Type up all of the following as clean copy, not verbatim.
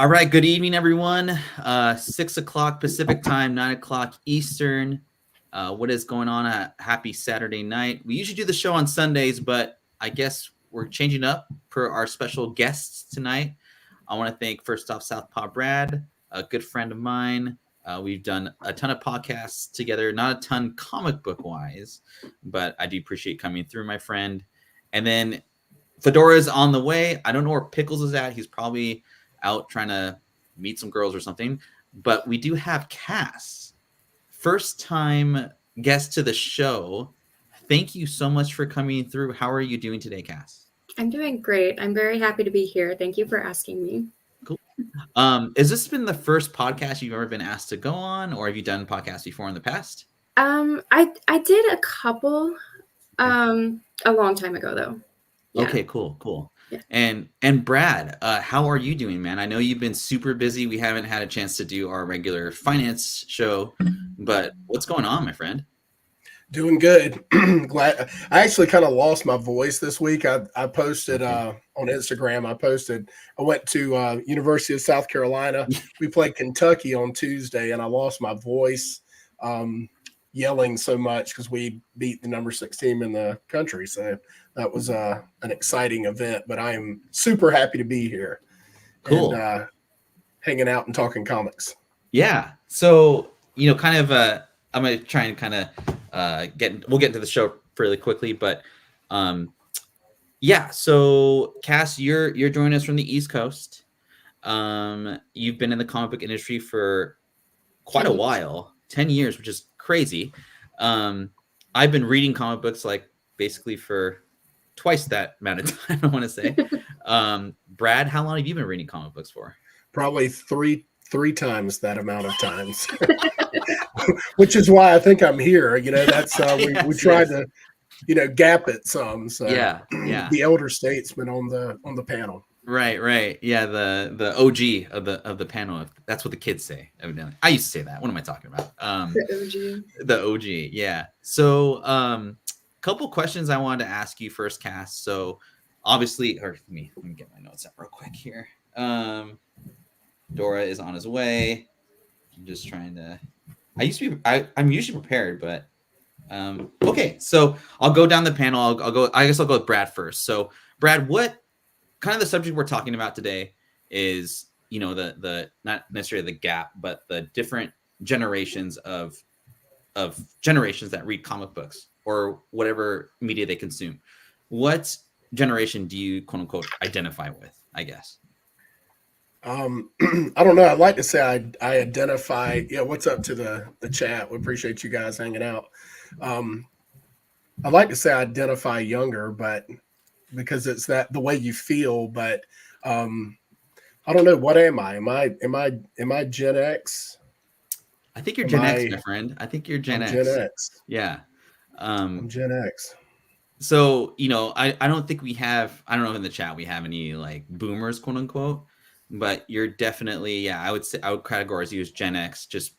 All right, good evening, everyone. 6 o'clock Pacific time, 9 o'clock Eastern. What is going on? A happy Saturday night. We usually do the show on Sundays, but I guess we're changing up for our special guests tonight. I want to thank, first off, South Paw Brad, a good friend of mine. We've done a ton of podcasts together, not a ton comic book wise, but I do appreciate coming through, my friend. And then Fedora is on the way. I don't know where Pickles is at. He's probably out trying to meet some girls or something. But we do have Cass, first time guest to the show. Thank you so much for coming through. How are you doing today, Cass? I'm doing great. I'm very happy to be here. Thank you for asking me. Cool. Has this been the first podcast you've ever been asked to go on, or have you done podcasts before in the past? I did a couple a long time ago though. Yeah. Okay, cool. Yeah. And Brad, how are you doing, man? I know you've been super busy. We haven't had a chance to do our regular finance show, but what's going on, my friend? Doing good. Glad I actually kind of lost my voice this week. I posted on Instagram. I went to University of South Carolina. We played Kentucky on Tuesday, and I lost my voice yelling so much because we beat the number 6 team in the country. So that was an exciting event. But I am super happy to be here. Cool. And hanging out and talking comics. Yeah. So kind of. I'm gonna try and kind of we'll get into the show fairly quickly, but yeah. So Cass, you're joining us from the East Coast. You've been in the comic book industry for quite a while, 10 years, which is crazy. I've been reading comic books like basically for twice that amount of time, I want to say. Brad, how long have you been reading comic books for? Probably three times that amount of times. Which is why I think I'm here. That's we tried to, gap it some. So yeah. The elder statesman on the panel. Right. Yeah, the OG of the panel. That's what the kids say, evidently. I used to say that. What am I talking about? The OG. Yeah. So couple questions I wanted to ask you first, Cass. So obviously, let me get my notes up real quick here. Dora is on his way. I'm just trying to. I'm usually prepared, but okay. So I'll go down the panel. I guess I'll go with Brad first. So Brad, what kind of the subject we're talking about today is, the not necessarily the gap, but the different generations of generations that read comic books or whatever media they consume. What generation do you quote unquote identify with, I guess? I don't know. I'd like to say I identify. Yeah, what's up to the chat? We appreciate you guys hanging out. I'd like to say I identify younger, but because it's the way you feel. But I don't know. What am I? Am I Gen X? I think you're Gen X, my friend. I think you're Gen X. Gen X. Yeah. I'm Gen X. So I don't think we have. I don't know if in the chat we have any like boomers, quote unquote. But you're definitely, I would categorize you as Gen X, just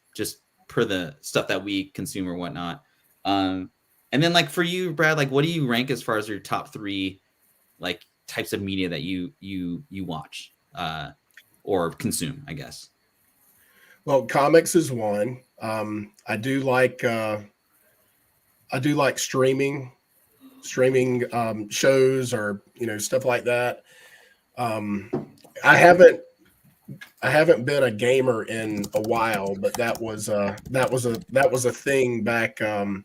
per the stuff that we consume or whatnot. And then like for you, Brad, like what do you rank as far as your top 3 like types of media that you watch or consume, I guess? Well, comics is one. I do like streaming shows or stuff like that. I haven't been a gamer in a while, but that was a thing back back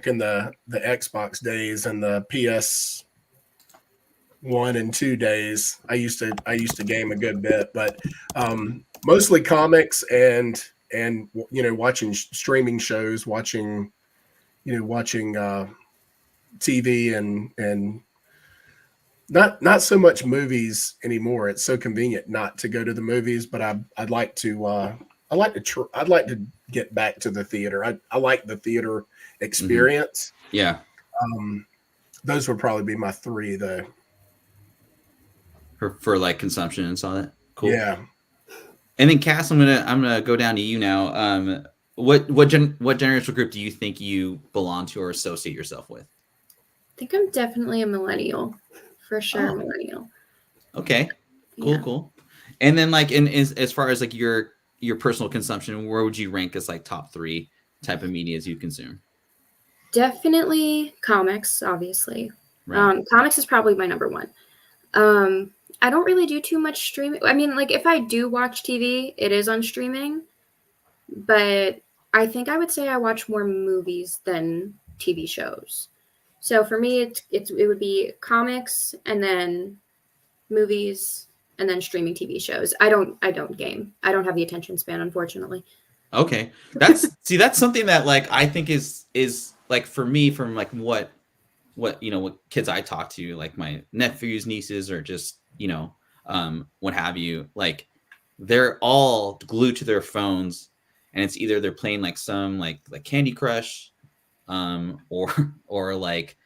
in the Xbox days and the PS 1 and 2 days. I used to game a good bit, but mostly comics and watching streaming shows, watching TV and not so much movies anymore. It's so convenient not to go to the movies, but I'd like to get back to the theater. I like the theater experience. Mm-hmm. Yeah. Those would probably be my 3 though. For like consumption and all that. Cool. Yeah. And then Cass, I'm gonna go down to you now. What generational group do you think you belong to or associate yourself with? I think I'm definitely a millennial. For sure, millennial. Okay, cool. And then like as far as like your personal consumption, where would you rank as like top 3 type of medias you consume? Definitely comics, obviously. Right. Comics is probably my number 1. I don't really do too much streaming. I mean, like if I do watch TV, it is on streaming, but I think I would say I watch more movies than TV shows. So for me, it would be comics and then movies and then streaming TV shows. I don't game. I don't have the attention span, unfortunately. Okay. That's something that like I think is like for me from like what what kids I talk to, like my nephews, nieces, or just, what have you, like they're all glued to their phones, and it's either they're playing like some like Candy Crush, or like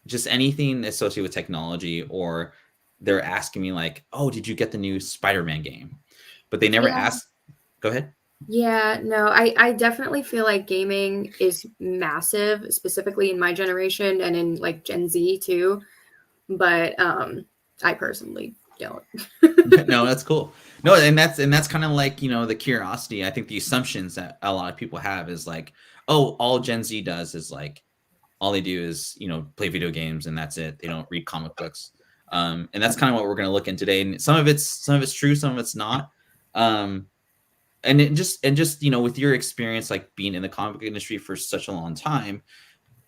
just anything associated with technology, or they're asking me like, oh, did you get the new Spider-Man game? But they never ask. Go ahead. Yeah, no, I definitely feel like gaming is massive, specifically in my generation and in like Gen Z too. But I personally don't. No, that's cool. No, and that's kind of like, the curiosity. I think the assumptions that a lot of people have is like, oh, all Gen Z does is like, all they do is, play video games and that's it. They don't read comic books. And that's kind of what we're going to look in today. And some of it's true, some of it's not. And just with your experience, like being in the comic book industry for such a long time,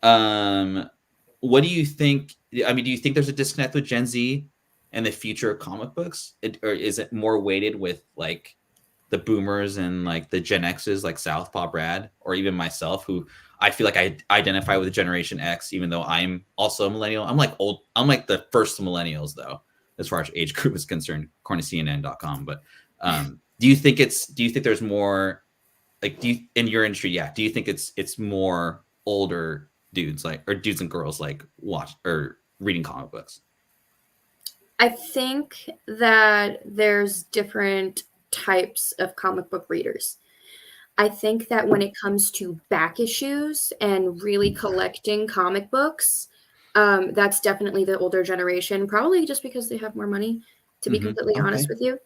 what do you think? I mean, do you think there's a disconnect with Gen Z and the future of comic books, or is it more weighted with like the boomers and like the Gen X's, like South Paw Brad, or even myself, who I feel like I identify with Generation X, even though I'm also a millennial. I'm like old. I'm like the first millennials, though, as far as age group is concerned, according to CNN.com. But do you think there's more, like, in your industry? Yeah. Do you think it's more older dudes, like, or dudes and girls like watch or reading comic books? I think that there's different types of comic book readers. I think that when it comes to back issues and really collecting comic books, that's definitely the older generation, probably just because they have more money, to be completely honest with you.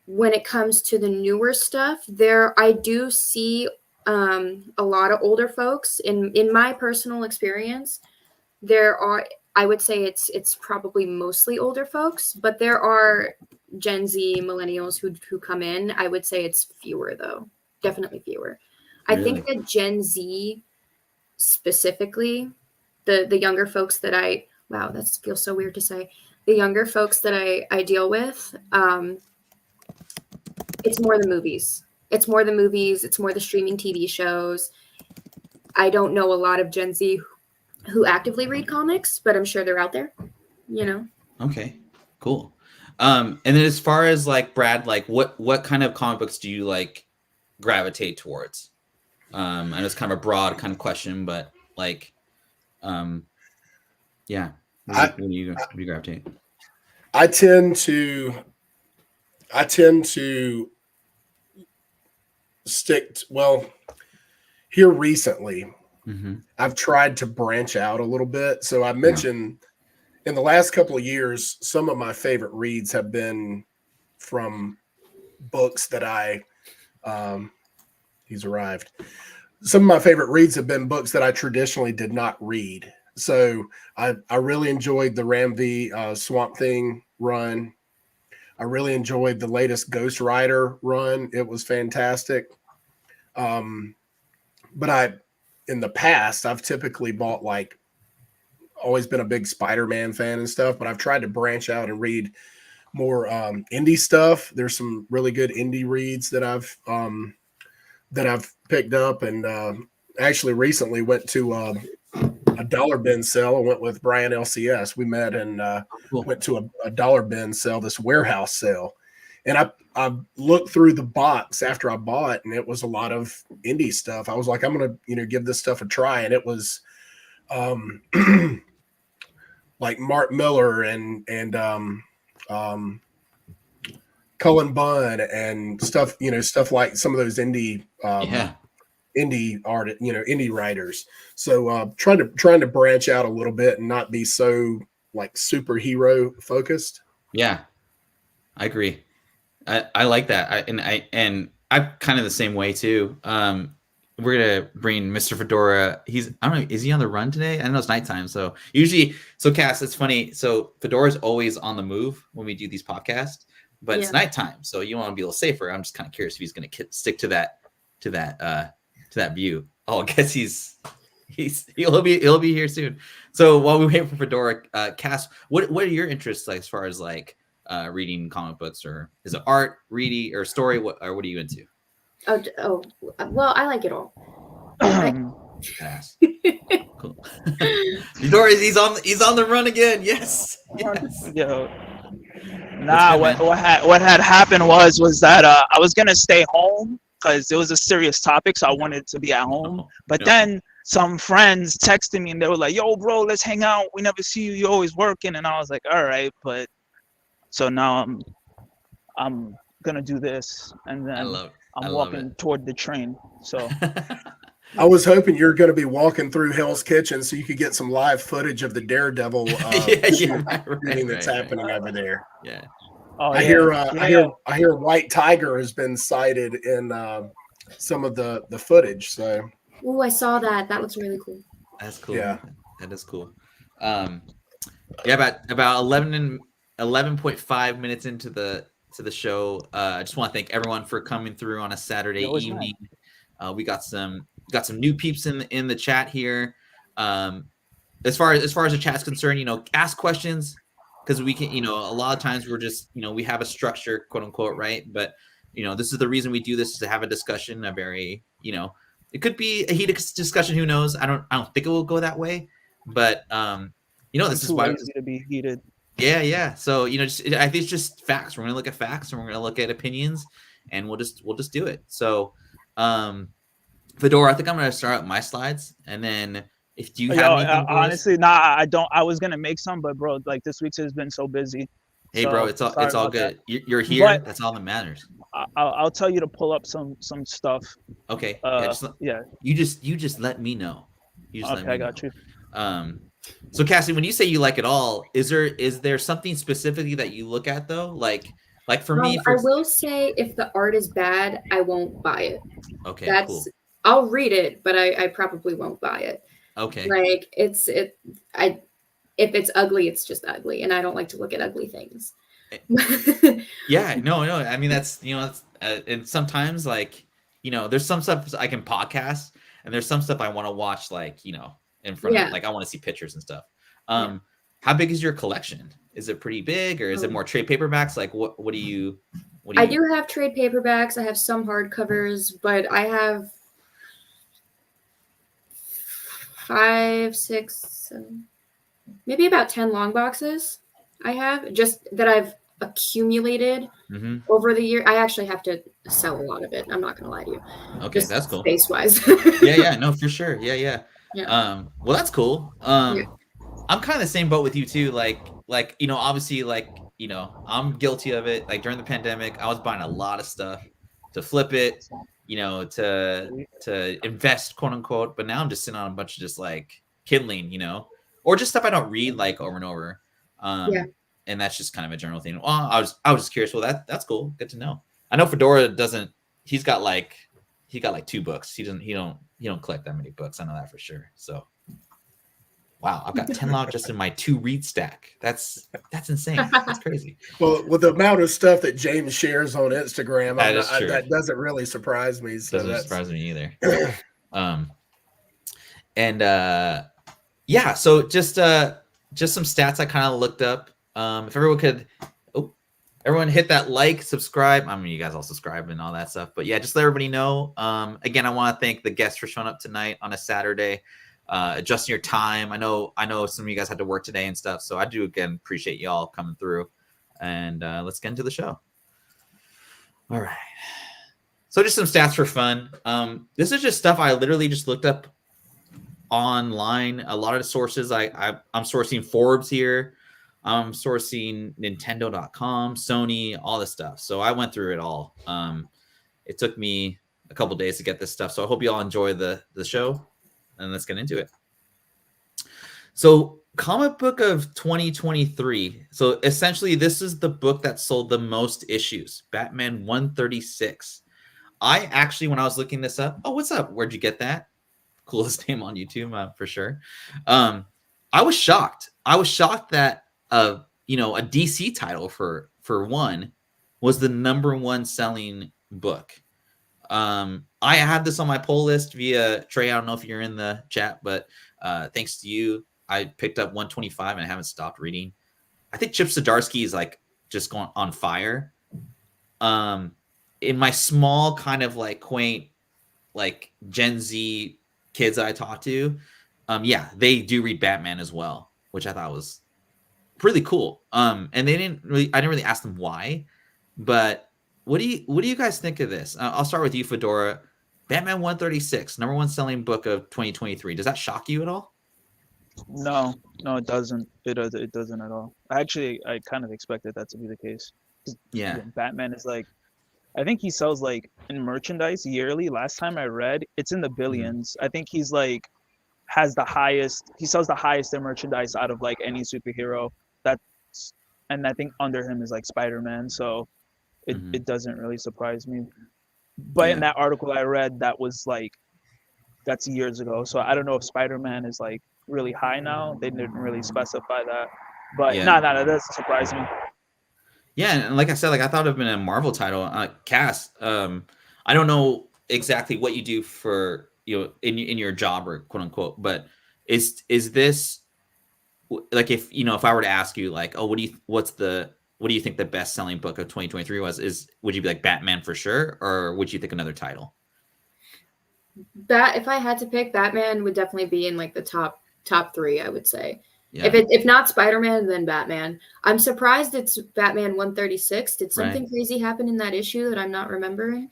When it comes to the newer stuff, I do see a lot of older folks. In my personal experience, I would say it's probably mostly older folks, but there are Gen Z millennials who come in. I would say it's fewer, though. Definitely fewer. Really? I think that Gen Z specifically, the younger folks that wow, that feels so weird to say. The younger folks that I deal with, it's more the movies. It's more the movies. It's more the streaming TV shows. I don't know a lot of Gen Z who actively read comics, but I'm sure they're out there, Okay, cool. And then as far as like Brad, like what kind of comic books do you like gravitate towards? I know it's kind of a broad kind of question, but like, yeah, what do you gravitate? I tend to stick here recently. I've tried to branch out a little bit. So I mentioned in the last couple of years, some of my favorite reads have been from books that he's arrived. Some of my favorite reads have been books that I traditionally did not read. So I really enjoyed the Ram V Swamp Thing run. I really enjoyed the latest Ghost Rider run. It was fantastic. But in the past, I've typically bought, like, always been a big Spider-Man fan and stuff, but I've tried to branch out and read more indie stuff. There's some really good indie reads that I've picked up, and actually recently went to a dollar bin sale. I went with Brian LCS. We met and went to a dollar bin sale, this warehouse sale. And I looked through the box after I bought, and it was a lot of indie stuff. I was like, I'm going to, give this stuff a try. And it was like Mark Miller and Cullen Bunn and stuff, stuff like some of those indie indie art, indie writers. So trying to branch out a little bit and not be so like superhero focused. Yeah. I agree. I like that. I'm kind of the same way too. We're gonna bring Mr. Fedora. I don't know, is he on the run today? I know it's nighttime, so usually, Cass, it's funny. So Fedora's always on the move when we do these podcasts, but it's nighttime, so you want to be a little safer. I'm just kind of curious if he's gonna stick to that view. Oh, I guess he'll be here soon. So while we wait for Fedora, Cass, what are your interests like as far as like reading comic books, or is it art, reading, or story? What are you into? Oh, well, I like it all. Yes. Cool. Fedora, he's on the run again. Yes. Yo. Nah, what had happened was that I was gonna stay home because it was a serious topic, so I wanted to be at home. But then some friends texted me and they were like, "Yo, bro, let's hang out. We never see you. You're always working." And I was like, "All right," but so now I'm gonna do this, and then I'm walking toward the train. So I was hoping you're going to be walking through Hell's Kitchen so you could get some live footage of the Daredevil shooting that's happening over there. Yeah. Oh, I hear White Tiger has been cited in some of the footage. So. Oh, I saw that. That looks really cool. That's cool. Yeah, that is cool. About 11.5 minutes into the show. I just want to thank everyone for coming through on a Saturday evening. We got some new peeps in the chat here. As far as the chat's concerned, ask questions, because we can, a lot of times we're just, we have a structure, quote unquote, right? But this is the reason we do this, is to have a discussion, a very, it could be a heated discussion. Who knows? I don't think it will go that way, but this is why to be heated. Yeah. So I think it's just facts. We're gonna look at facts, and we're gonna look at opinions, and we'll just do it. So, Fedora, I think I'm gonna start out my slides, and then if you have anything, honestly, I don't. I was gonna make some, but bro, like this week's has been so busy. Hey, bro, it's all good. You're here. But that's all that matters. I'll tell you to pull up some stuff. Okay. Yeah. You just let me know. I got you. So Cassie, when you say you like it all, is there something specifically that you look at though? Like for me, I will say if the art is bad, I won't buy it. Okay, cool. I'll read it, but I probably won't buy it. Okay. Like if it's ugly, it's just ugly, and I don't like to look at ugly things. Yeah, no. I mean, that's and sometimes there's some stuff I can podcast, and there's some stuff I want to watch in front of, I want to see pictures and stuff. How big is your collection? Is it pretty big, or is it more trade paperbacks? Like what do you I do have trade paperbacks. I have some hardcovers, but I have 5, 6, 7, maybe about 10 long boxes. I have just that I've accumulated over the year. I actually have to sell a lot of it. I'm not gonna lie to you. Okay, that's cool. Space wise. Yeah, no, for sure. Yeah. Well, that's cool. I'm kind of the same boat with you too. Obviously, I'm guilty of it. Like during the pandemic, I was buying a lot of stuff to flip it, to invest, quote unquote. But now I'm just sitting on a bunch of just kindling, or just stuff I don't read over and over. And that's just kind of a general thing. Well, I was just curious. Well, that's cool. Good to know. I know Fedora doesn't. He got 2 books. He don't collect that many books. I know that for sure. So, wow, I've got 10 log just in my 2 read stack. That's insane. That's crazy. Well, with the amount of stuff that James shares on Instagram, that doesn't really surprise me. So doesn't surprise me either. So just some stats I kind of looked up. If everyone could, everyone hit that like, subscribe. I mean, you guys all subscribe and all that stuff. But yeah, just let everybody know. Again, I want to thank the guests for showing up tonight on a Saturday, adjusting your time. I know some of you guys had to work today and stuff. So I do, again, appreciate y'all coming through. And let's get into the show. All right. So just some stats for fun. This is just stuff I literally just looked up online. A lot of the sources, I'm sourcing Forbes here. I'm sourcing Nintendo.com, Sony, all this stuff. So I went through it all. It took me a couple days to get this stuff. So I hope you all enjoy the show, and let's get into it. So comic book of 2023. So essentially, this is the book that sold the most issues. Batman 136. I actually, when I was looking this up, oh, what's up? Where'd you get that? Coolest name on YouTube, for sure. I was shocked. I was shocked that a DC title for one was the #1 selling book. I had this on my poll list via Trey. I don't know if you're in the chat, but thanks to you, I picked up 125 and I haven't stopped reading. I think Chip Zdarsky is like just going on fire. In my small kind of like quaint, like Gen Z kids I talk to, yeah, they do read Batman as well, which I thought was really cool. And I didn't really ask them why, but what do you guys think of this? I'll start with you, Fedora. Batman 136, #1 selling book of 2023. Does that shock you at all? No, it doesn't. It doesn't at all. I kind of expected that to be the case. Yeah. Batman is like, I think he sells like in merchandise yearly. Last time I read, it's in the billions. I think he's like he sells the highest in merchandise out of like any superhero. And I think under him is like Spider-Man. So it doesn't really surprise me. But in that article I read, that's years ago. So I don't know if Spider-Man is like really high now. They didn't really specify that. But no, that doesn't surprise me. Yeah, and like I said, like I thought it'd been a Marvel title. Cass, I don't know exactly what you do for in your job or quote unquote, but is this like if I were to ask you like, oh, what do you think the best selling book of 2023 was? Would you be like Batman for sure, or would you think another title? If I had to pick, Batman would definitely be in like the top 3, I would say. Yeah. If not Spider-Man, then Batman. I'm surprised it's Batman 136. Did something crazy happen in that issue that I'm not remembering?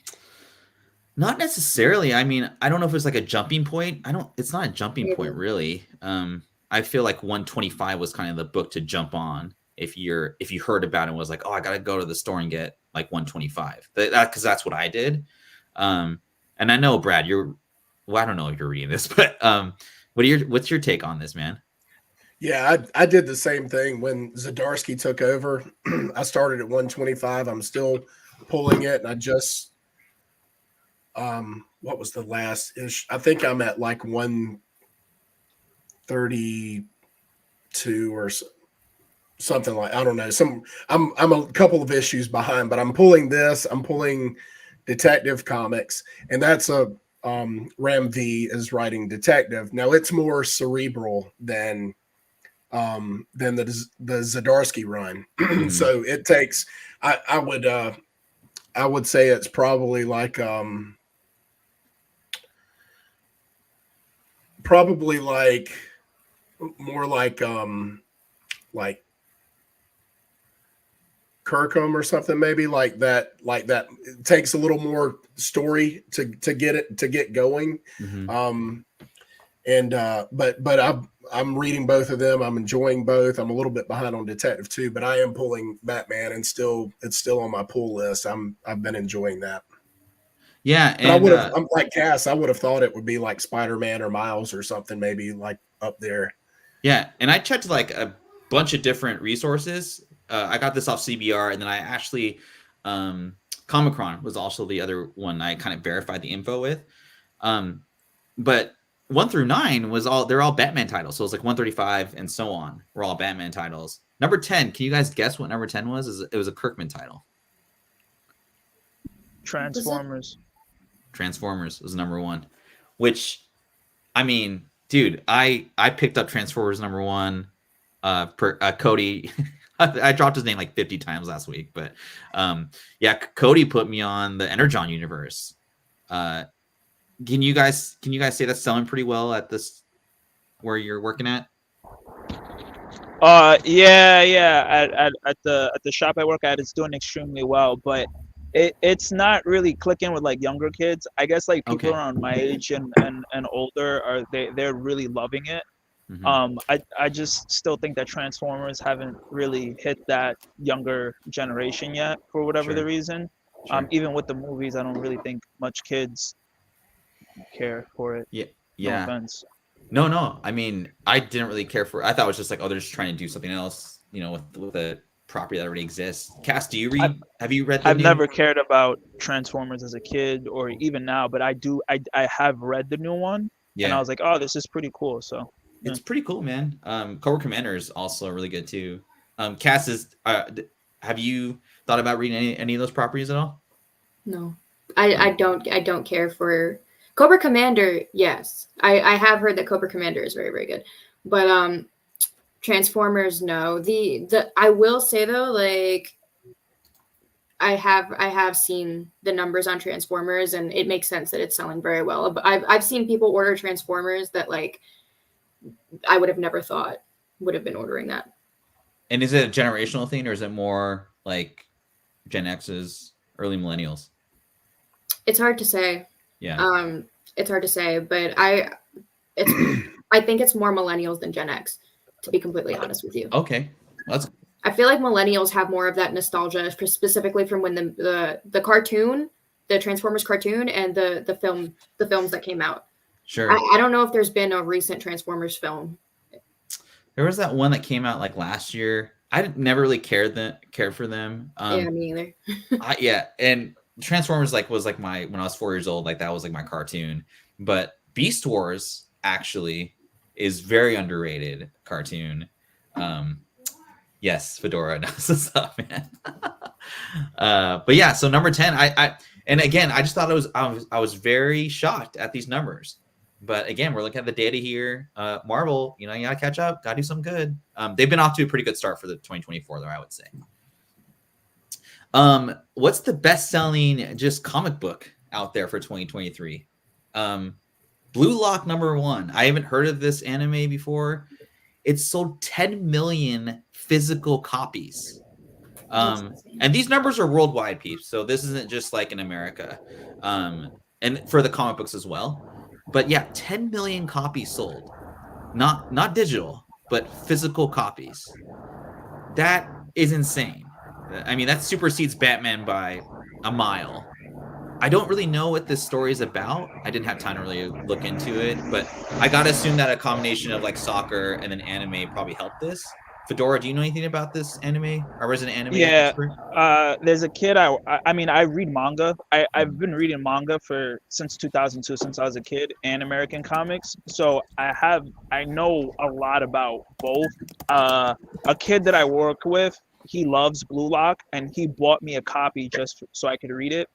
Not necessarily. I mean, I don't know if it's like a jumping point. It's not a jumping point really. I feel like 125 was kind of the book to jump on if you heard about it and was like, oh, I gotta go to the store and get like 125. Because that's what I did. And I know, Brad, I don't know if you're reading this, but what's your take on this, man? Yeah, I did the same thing when Zdarsky took over. I started at 125. I'm still pulling it, and I just what was the last ish? I think I'm at like 132 or something like, I don't know. I'm a couple of issues behind, but I'm pulling this. I'm pulling Detective Comics, and that's Ram V is writing Detective. Now it's more cerebral than the Zdarsky run. So it takes, I would say it's probably like more like Kirkham or something, maybe like that. It takes a little more story to get going. But I'm reading both of them. I'm enjoying both. I'm a little bit behind on Detective too, but I am pulling Batman, and it's still on my pull list. I've been enjoying that. Yeah, but and I'm like Cass. I would have thought it would be like Spider-Man or Miles or something, maybe like up there. Yeah, and I checked like a bunch of different resources. I got this off CBR, and then I actually Comicron was also the other one I kind of verified the info with. But 1 through 9 they're all Batman titles. So it's like 135 and so on. We're all Batman titles. Number 10, can you guys guess what number 10 was? It was a Kirkman title. Transformers was number 1. Which, I mean, dude, I picked up Transformers number 1. Cody, I dropped his name like 50 times last week, but Cody put me on the Energon universe. Can you guys say that's selling pretty well at this where you're working at? Yeah. At the shop I work at, it's doing extremely well, but it's not really clicking with like younger kids. I guess like people around my age and older they're really loving it. I just still think that Transformers haven't really hit that younger generation yet for whatever the reason. Even with the movies, I don't really think much kids care for it. Yeah. No offense. No. I mean, I didn't really care for. I thought it was just like, oh, they're just trying to do something else, with a property that already exists. Cass, do you I've, read? Have you read the I've new? never cared about Transformers as a kid or even now, but I have read the new one, and I Yeah, was like, oh, this is pretty cool. So yeah. it's pretty cool, man. Cobra Commander is also really good too. Cass is. Have you thought about reading any of those properties at all? No, I don't care for Cobra Commander. Yes, I have heard that Cobra Commander is very very good, but Transformers, no. The I will say though, like I have seen the numbers on Transformers, and it makes sense that it's selling very well. But I've seen people order Transformers that like I would have never thought would have been ordering that. And is it a generational thing, or is it more like Gen X's, early millennials? It's hard to say. Yeah. It's hard to say, but it's I think it's more millennials than Gen X, to be completely honest with you. Okay. That's I feel like millennials have more of that nostalgia, specifically from when the cartoon, the Transformers cartoon, and the films that came out. sure. I don't know if there's been a recent Transformers film. There was that one that came out like last year. I never really cared for them. Yeah, me either. And Transformers was like my when I was 4 years old, like that was like my cartoon. But Beast Wars actually is very underrated cartoon. Yes, Fedora knows what's up, man. But yeah, so number 10, and again, I just thought I was very shocked at these numbers. But again, we're looking at the data here. Marvel, you gotta catch up, gotta do some good. They've been off to a pretty good start for the 2024, though, I would say. What's the best-selling just comic book out there for 2023? Blue Lock #1. I haven't heard of this anime before. It's sold 10 million physical copies. And these numbers are worldwide, Peeps. So this isn't just like in America. And for the comic books as well. But yeah, 10 million copies sold. Not digital, but physical copies. That is insane. I mean, that supersedes Batman by a mile. I don't really know what this story is about. I didn't have time to really look into it, but I gotta assume that a combination of like soccer and then anime probably helped this. Fedora, do you know anything about this anime? Or was it an anime Yeah, expert? there's a kid. I mean, I read manga. I've been reading manga since 2002, since I was a kid, and American comics. So I know a lot about both. A kid that I work with, he loves Blue Lock, and he bought me a copy just so I could read it.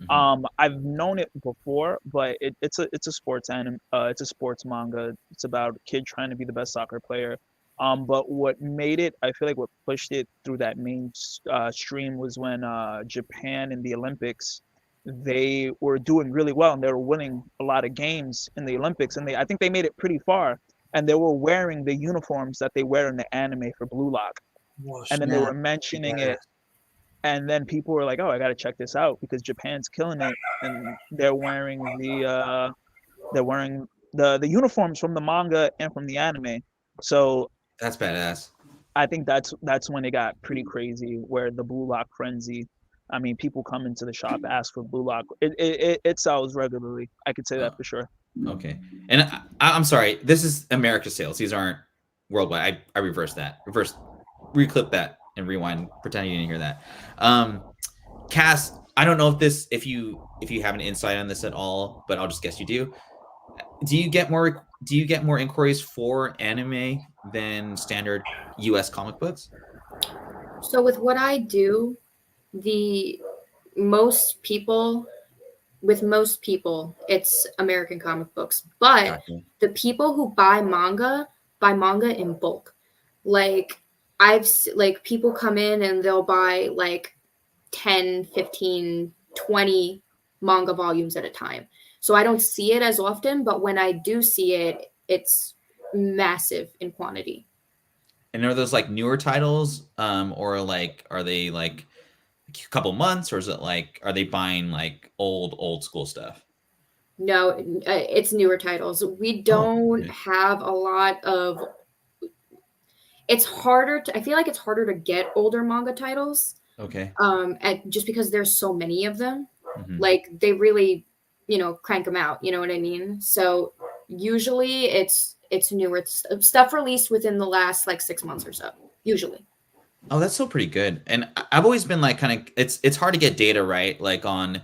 I've known it before, but it's a sports it's a sports manga. It's about a kid trying to be the best soccer player. But what made it, I feel like what pushed it through that main stream was when Japan in the Olympics, they were doing really well and they were winning a lot of games in the Olympics, and I think they made it pretty far, and they were wearing the uniforms that they wear in the anime for Blue Lock, and then they were mentioning it, and then people were like, "Oh, I got to check this out because Japan's killing it, and they're wearing the uniforms from the manga and from the anime." So That's badass. I think that's when it got pretty crazy, where the Blue Lock frenzy. I mean, people come into the shop, ask for Blue Lock. It sells regularly. I could say that for sure. Okay. And I'm sorry, this is America sales. These aren't worldwide. I reversed that. Reclip that and rewind. Pretend you didn't hear that. Cass, I don't know if you have an insight on this at all, but I'll just guess you do. Do you get more inquiries for anime than standard US comic books? So with what I do, most people, it's American comic books. But Gotcha. the people who buy manga in bulk. Like people come in and they'll buy like 10, 15, 20 manga volumes at a time. So I don't see it as often, but when I do see it, it's massive in quantity. And are those like newer titles, or like are they like a couple months, or is it like are they buying like old school stuff? No, it's newer titles. We don't have a lot of. I feel like it's harder to get older manga titles. Okay. Just because there's so many of them, Mm-hmm. they really, crank them out. You know what I mean? So usually it's it's newer. It's stuff released within the last like 6 months or so, usually. Oh, that's so pretty good. And I've always been like kind of it's hard to get data right, like on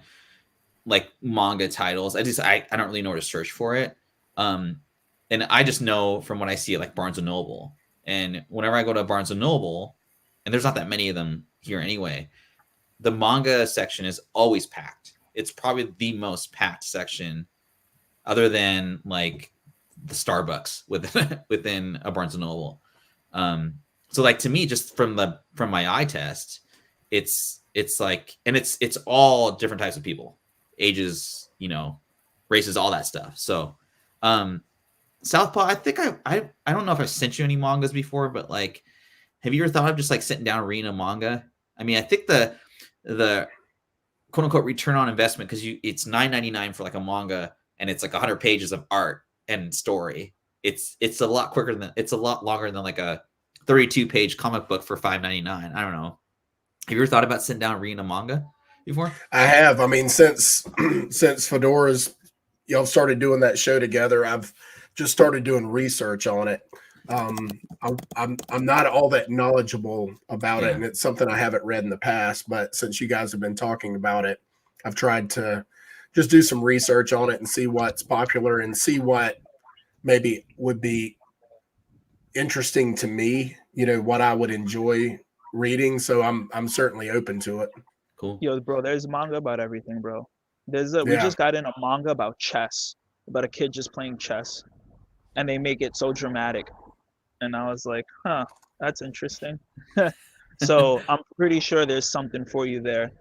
like manga titles. I don't really know where to search for it. And I just know from what I see at like Barnes and Noble. And whenever I go to Barnes and Noble, and there's not that many of them here anyway, the manga section is always packed. It's probably the most packed section other than like the Starbucks within a Barnes and Noble. So like to me, just from my eye test, it's like, and it's all different types of people, ages, races, all that stuff. So South Paw, I think I don't know if I've sent you any mangas before, but like, have you ever thought of just like sitting down and reading a manga? I mean, I think the quote unquote return on investment, because it's $9.99 for like a manga, and it's like 100 pages of art and story. It's a lot longer than like a 32-page comic book for $5.99. I don't know. Have you ever thought about sitting down and reading a manga before? I have. I mean, since Fedora's y'all started doing that show together, I've just started doing research on it. I'm not all that knowledgeable about it, and it's something I haven't read in the past. But since you guys have been talking about it, I've tried to just do some research on it and see what's popular and see what maybe would be interesting to me. What I would enjoy reading. So I'm certainly open to it. Cool. Yo, bro, there's manga about everything, bro. We just got in a manga about chess, about a kid just playing chess, and they make it so dramatic. And I was like, huh, that's interesting. So I'm pretty sure there's something for you there.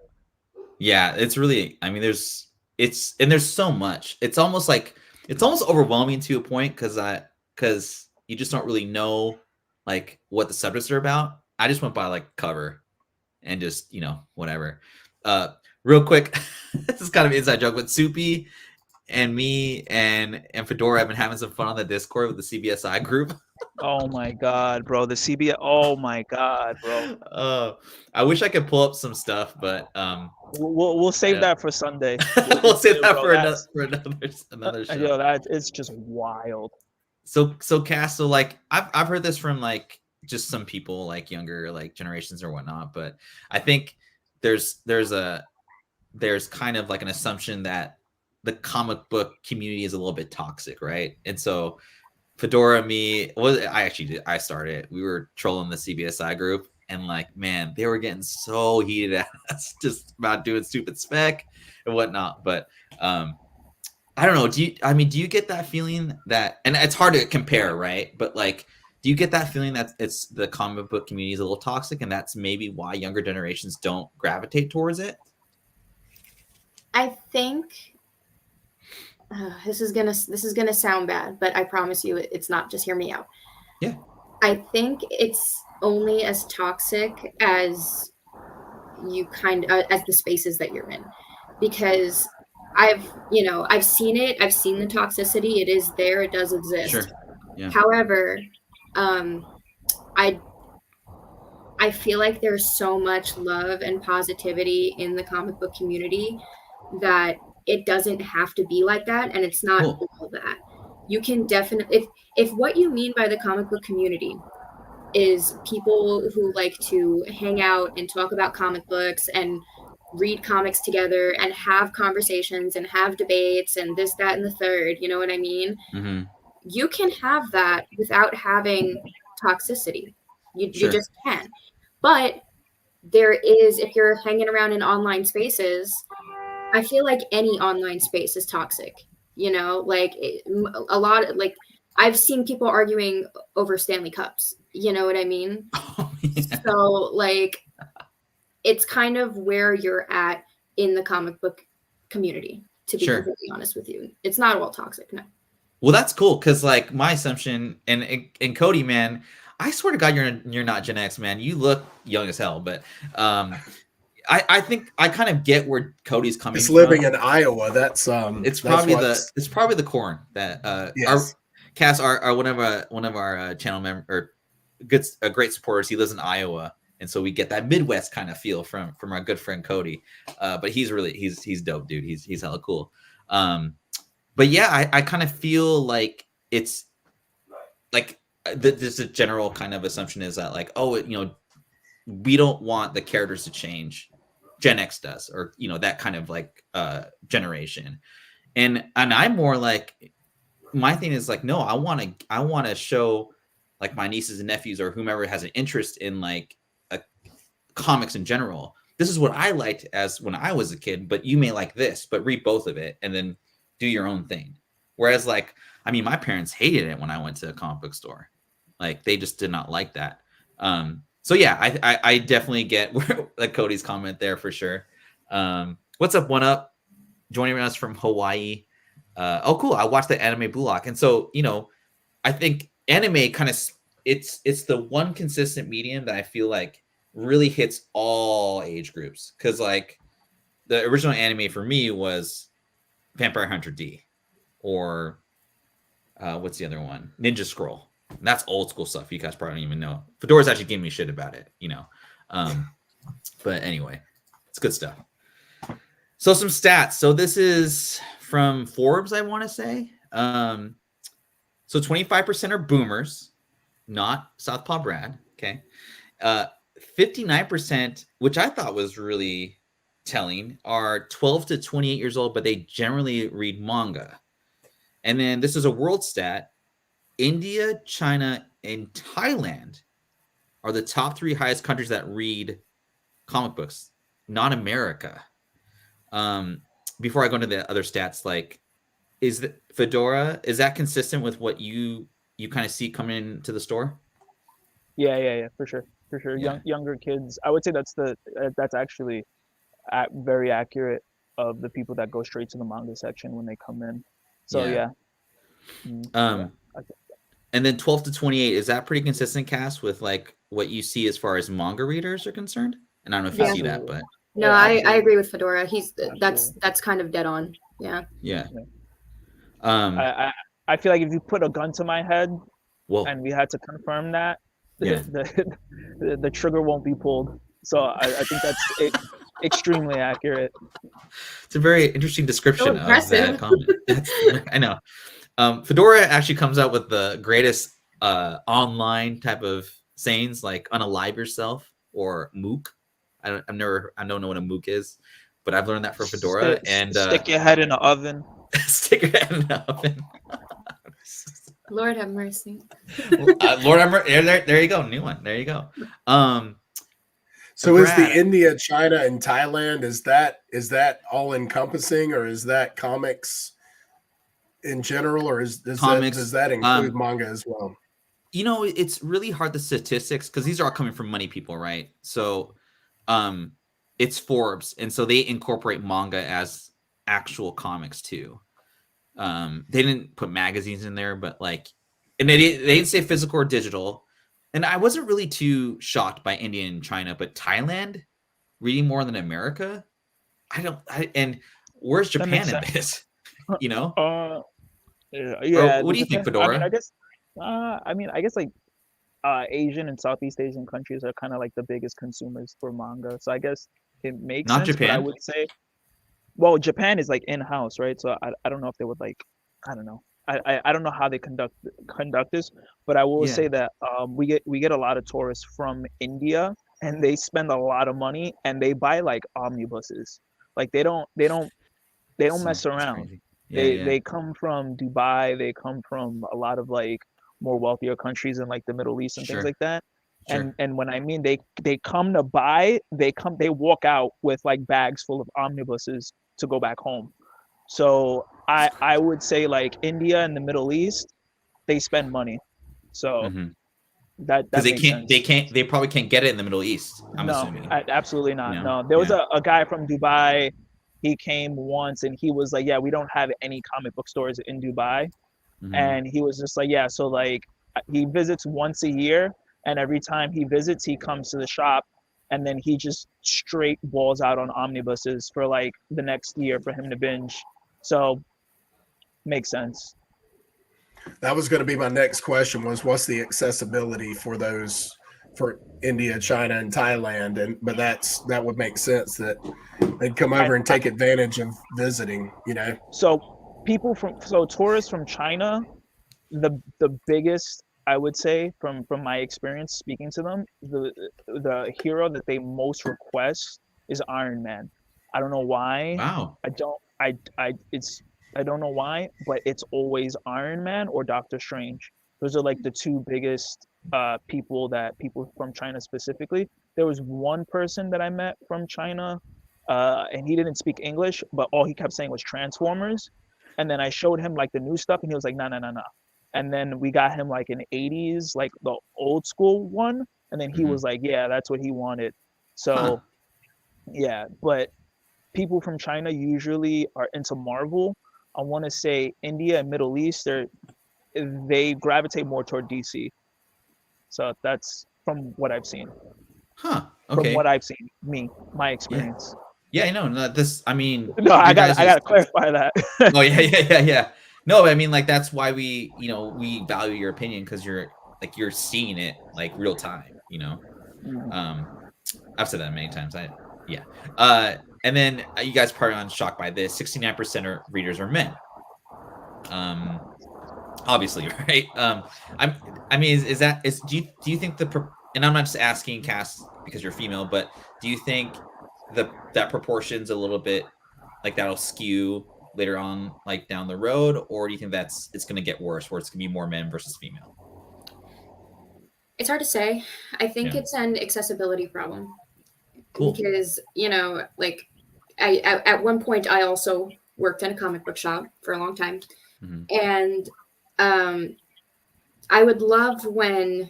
Yeah, it's really, I mean, there's so much. It's almost overwhelming to a point because you just don't really know like what the subjects are about. I just went by like cover and just, whatever. Real quick, this is kind of an inside joke, but Soupy and me and Fedora have been having some fun on the Discord with the CBSI group. Oh my god, bro. The CBS. Oh my god, bro. I wish I could pull up some stuff, but we'll save that for Sunday. We'll save that for another show. Yo, it's just wild. So Cass, so like I've heard this from like just some people like younger like generations or whatnot, but I think there's kind of like an assumption that the comic book community is a little bit toxic, right? And so Fedora, I started. We were trolling the CBSI group, and like, man, they were getting so heated at us just about doing stupid spec and whatnot. But I don't know. Do you get that feeling that, and it's hard to compare, right? But like, do you get that feeling that it's the comic book community is a little toxic, and that's maybe why younger generations don't gravitate towards it? I think this is gonna sound bad, but I promise you it's not. Just hear me out. Yeah. I think it's only as toxic as you as the spaces that you're in, because I've seen it. I've seen the toxicity. It is there. It does exist. Sure. Yeah. However, I feel like there's so much love and positivity in the comic book community that it doesn't have to be like that, and it's not all that. You can definitely, if what you mean by the comic book community is people who like to hang out and talk about comic books and read comics together and have conversations and have debates and this, that, and the third, you know what I mean? Mm-hmm. You can have that without having toxicity. You just can. But there is, if you're hanging around in online spaces, I feel like any online space is toxic, like a lot of, like, I've seen people arguing over Stanley Cups, you know what I mean? Oh, yeah. So like, it's kind of where you're at in the comic book community, to be completely honest with you. It's not all toxic, no. Well, that's cool, because like my assumption, and Cody, man, I swear to God, you're not Gen X, man. You look young as hell, but I think I kind of get where Cody's coming from. It's living in Iowa. That's it's probably the corn that yes. Cass, our one of our channel member or great supporters. He lives in Iowa, and so we get that Midwest kind of feel from our good friend Cody. But he's dope, dude. He's hella cool. But yeah, I kind of feel like it's like this a general kind of assumption is that like, oh, we don't want the characters to change. Gen X does, or that kind of like generation. And I'm more like, my thing is like, no, I want to show like my nieces and nephews or whomever has an interest in like comics in general. This is what I liked as when I was a kid, but you may like this, but read both of it and then do your own thing. Whereas like, I mean, my parents hated it when I went to a comic book store. Like they just did not like that. So yeah, I definitely get like Cody's comment there for sure. What's up, One Up? Joining us from Hawaii. Oh, cool. I watched the Anime Bullock. And so, I think anime kind of, it's the one consistent medium that I feel like really hits all age groups. Because like the original anime for me was Vampire Hunter D, or what's the other one? Ninja Scroll. And that's old school stuff. You guys probably don't even know. Fedora's actually giving me shit about it, But anyway, it's good stuff. So some stats. So this is from Forbes, I want to say. So 25% are boomers, not South Paw Brad. Okay. 59%, which I thought was really telling, are 12 to 28 years old, but they generally read manga. And then this is a world stat. India, China, and Thailand are the top 3 highest countries that read comic books, not America. Before I go into the other stats, like, Fedora, is that consistent with what you kind of see coming into the store? Yeah, for sure. Yeah. Younger kids. I would say that's actually very accurate of the people that go straight to the manga section when they come in. So yeah. And then 12 to 28, is that pretty consistent, Cass, with like what you see as far as manga readers are concerned? And I don't know if you see that, but no, I agree with Fedora. That's kind of dead on. Yeah. I feel like if you put a gun to my head, whoa, and we had to confirm that, yeah, the trigger won't be pulled. So I think that's extremely accurate. It's a very interesting description of that comment. I know. Fedora actually comes out with the greatest online type of sayings, like unalive yourself or mook. I don't know what a mook is, but I've learned that from Fedora. Stick your head in the oven. Stick your head in the oven. Lord have mercy. Lord have mercy. There you go. New one. There you go. So is the India, China, and Thailand, is that all encompassing, or is that comics in general, or does that include manga as well? It's really hard, the statistics, because these are all coming from money people, right? So it's Forbes, and so they incorporate manga as actual comics too. They didn't put magazines in there, but and they didn't say physical or digital. And I wasn't really too shocked by India and China, but Thailand reading more than America. And where's Japan in this? Yeah. Or what do you think, Fedora? I guess Asian and Southeast Asian countries are kind of like the biggest consumers for manga. So I guess it makes not sense. Japan. But I would say, well, Japan is like in-house, right? So I don't know if they would I don't know. I don't know how they conduct this, but I will say that we get a lot of tourists from India, and they spend a lot of money, and they buy like omnibuses. Like they don't mess around. They come from Dubai. They come from a lot of like more wealthier countries in like the Middle East and things like that. Sure. And when I mean they come to buy, they walk out with like bags full of omnibuses to go back home. So I would say like India and the Middle East, they spend money. So that because they probably can't get it in the Middle East. I'm assuming. Absolutely not. No, there was a guy from Dubai. He came once and he was like, yeah, we don't have any comic book stores in Dubai. And he was just like, yeah, so like he visits once a year, and every time he visits, he comes to the shop, and then he just straight balls out on omnibuses for like the next year for him to binge. So makes sense. That was going to be my next question, was what's the accessibility for those for India, China, and Thailand? But that would make sense that they'd come over and take advantage of visiting, So tourists from China, the biggest I would say from my experience speaking to them, the hero that they most request is Iron Man. I don't know why. Wow. I don't know why, but it's always Iron Man or Doctor Strange. Those are like the two biggest people from China specifically. There was one person that I met from China, and he didn't speak English, but all he kept saying was Transformers. And then I showed him like the new stuff, and he was like, no, no, no, no. And then we got him like an 80s, like the old school one. And then he was like, yeah, that's what he wanted. So, yeah, but people from China usually are into Marvel. I want to say India and Middle East, they gravitate more toward DC. So that's from what I've seen. Huh. Okay. From what I've seen, my experience. Yeah, I know. No, this, I mean, no, I gotta clarify that. Oh yeah. No, I mean, like, that's why we value your opinion, because you're seeing it like real time. I've said that many times. And then you guys probably aren't shocked by this. 69% of readers are men. Obviously, right? Do you think and I'm not just asking Cass because you're female, but do you think that proportion's a little bit like that'll skew later on, like down the road, or do you think it's going to get worse, where it's going to be more men versus female? It's hard to say. I think it's an accessibility problem. Cool. Because like at one point I also worked in a comic book shop for a long time, and I would love when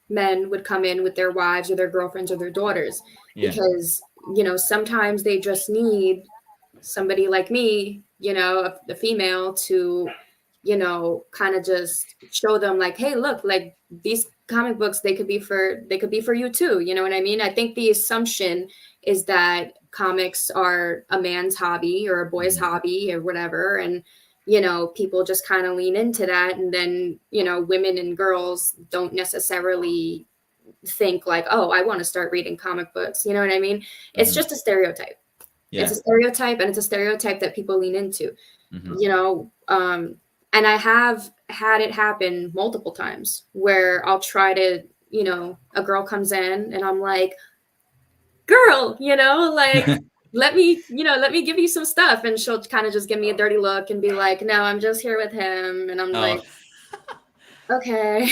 men would come in with their wives or their girlfriends or their daughters, because sometimes they just need somebody like me, a female, to kind of just show them like, hey, look, like these comic books, they could be for you too. You know what I mean? I think the assumption is that comics are a man's hobby or a boy's hobby or whatever, and people just kind of lean into that, and then women and girls don't necessarily think like, oh, I want to start reading comic books. You know what I mean? It's just a stereotype. It's a stereotype, and it's a stereotype that people lean into. And I have had it happen multiple times where I'll try to, a girl comes in and I'm like, girl, like, let me give you some stuff. And she'll kind of just give me a dirty look and be like, no, I'm just here with him. And I'm like, okay.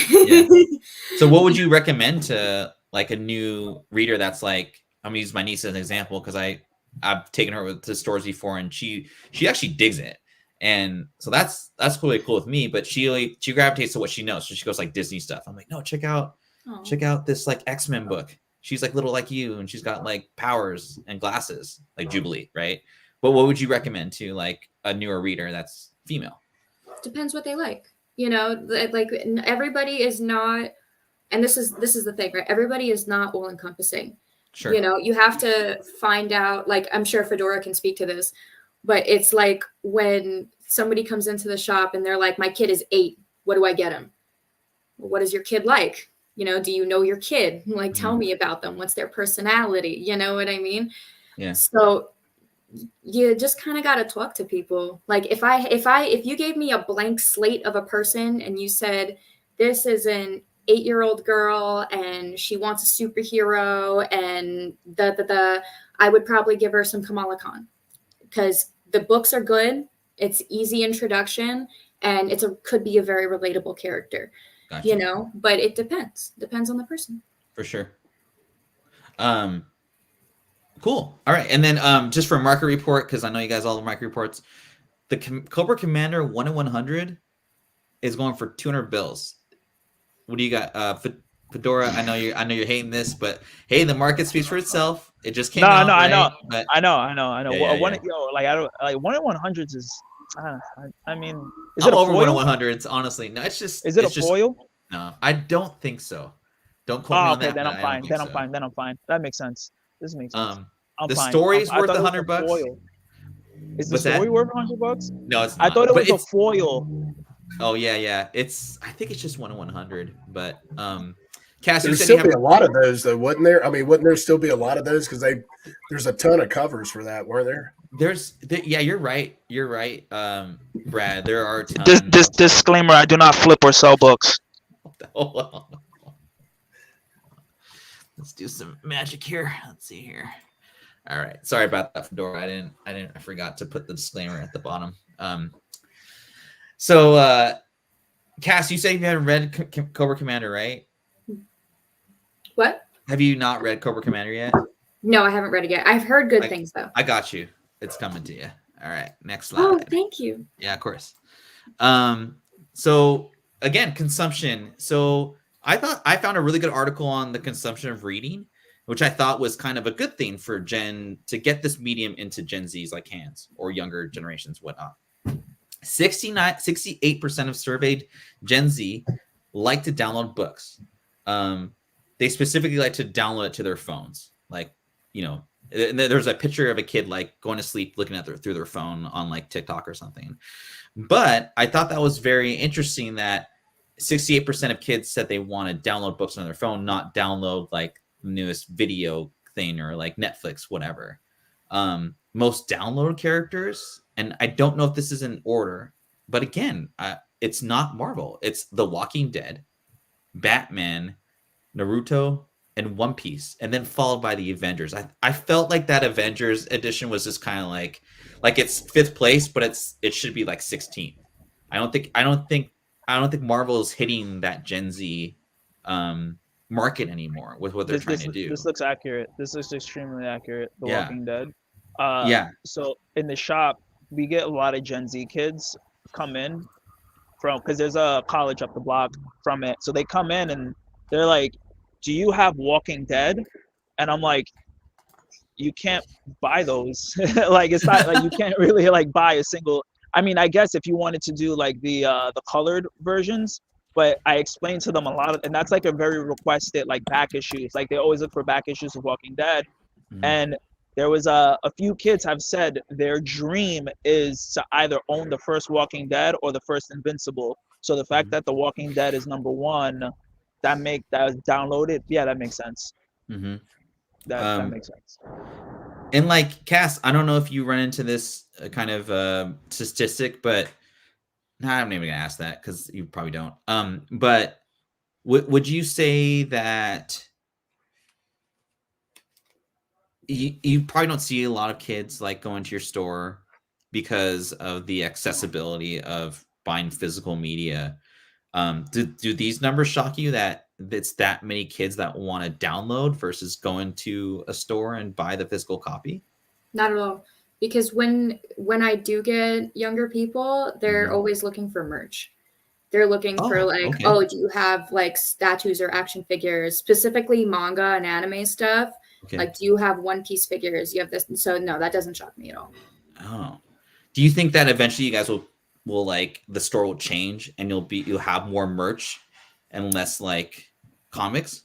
So what would you recommend to like a new reader that's like, I'm gonna use my niece as an example, because I've taken her to stores before, and she actually digs it. And so that's really cool with me, but she gravitates to what she knows. So she goes like Disney stuff. I'm like, no, check out this like X-Men book. She's like little like you, and she's got like powers and glasses like Jubilee, right? But what would you recommend to like a newer reader that's female? Depends what they like. Like everybody is not, and this is the thing, right? Everybody is not all encompassing. Sure. You have to find out, like, I'm sure Fedora can speak to this, but it's like when somebody comes into the shop and they're like, my kid is 8. What do I get him? Well, what is your kid like? Do you know your kid? Like, tell me about them. What's their personality? You know what I mean? Yeah. So you just kind of got to talk to people. Like if you gave me a blank slate of a person and you said, this is an 8-year-old girl and she wants a superhero and I would probably give her some Kamala Khan, because the books are good. It's easy introduction, and could be a very relatable character. Gotcha. But it depends on the person. For sure. Cool. All right. And then just for market report, because I know you guys all have market reports, the Cobra Commander 1 in 100 is going for 200 bills. What do you got? Fedora, I know you're hating this, but hey, the market speaks for itself. It just came out. I know. But I know. One in 100s is. I mean, is it over 1 in 100s? Honestly, no. It's just. Is it a foil? No, I don't think so. Don't quote me on that. Then I'm fine. Then I'm fine. That makes sense. This makes sense. The story's worth $100. Is the story worth $100? No, it's not. I thought it was a foil. Oh yeah. I think it's just 1 in 100. But Cass, there'd still be a lot of those, though, wouldn't there? I mean, wouldn't there still be a lot of those? Because there's a ton of covers for that, weren't there? Yeah, you're right. You're right, Brad. There are tons. This disclaimer: I do not flip or sell books. Hold on. Let's do some magic here. Let's see here. All right. Sorry about that, Fedora. I forgot to put the disclaimer at the bottom. So Cass, you said you haven't read Cobra Commander, right? What? Have you not read Cobra Commander yet? No, I haven't read it yet. I've heard good things though. I got you. It's coming to you. All right. Next slide. Oh, thank you. Yeah, of course. So again, consumption. So I found a really good article on the consumption of reading, which I thought was kind of a good thing for to get this medium into Gen Z's like hands or younger generations, whatnot. 68% of surveyed Gen Z like to download books. They specifically like to download it to their phones. Like, you know, there's a picture of a kid like going to sleep looking at through their phone on like TikTok or something. But I thought that was very interesting that 68% of kids said they want to download books on their phone, not download like the newest video thing or like Netflix, whatever. Most download characters, and I don't know if this is in order, but again, it's not Marvel. It's The Walking Dead, Batman, Naruto, and One Piece, and then followed by the Avengers. I felt like that Avengers edition was just kind of like it's 5th place, but it should be like 16th. I don't think Marvel is hitting that Gen Z market anymore with what they're trying to do. This looks accurate. This looks extremely accurate. The Yeah. Walking Dead. So in the shop, we get a lot of Gen Z kids come in because there's a college up the block from it. So they come in and they're like, "Do you have Walking Dead?" And I'm like, "You can't buy those. Like it's not like you can't really like buy a single." I mean, I guess if you wanted to do like the colored versions, but I explained to them a lot of, and that's like a very requested like back issues. Like they always look for back issues of Walking Dead, and there was a few kids have said their dream is to either own the first Walking Dead or the first Invincible. So the fact that the Walking Dead is number 1, that downloaded, yeah, that makes sense. That makes sense. And like Cass, I don't know if you run into this kind of statistic, but I'm not even gonna ask that because you probably don't. But would you say that you probably don't see a lot of kids like going to your store because of the accessibility of buying physical media? Do these numbers shock you that it's that many kids that want to download versus going to a store and buy the physical copy? Not at all. Because when I do get younger people, they're always looking for merch. They're looking for like, okay. Oh, do you have like statues or action figures, specifically manga and anime stuff? Okay. Like, do you have One Piece figures? You have this. So no, that doesn't shock me at all. Oh, do you think that eventually you guys will like the store will change and you'll have more merch and less like comics?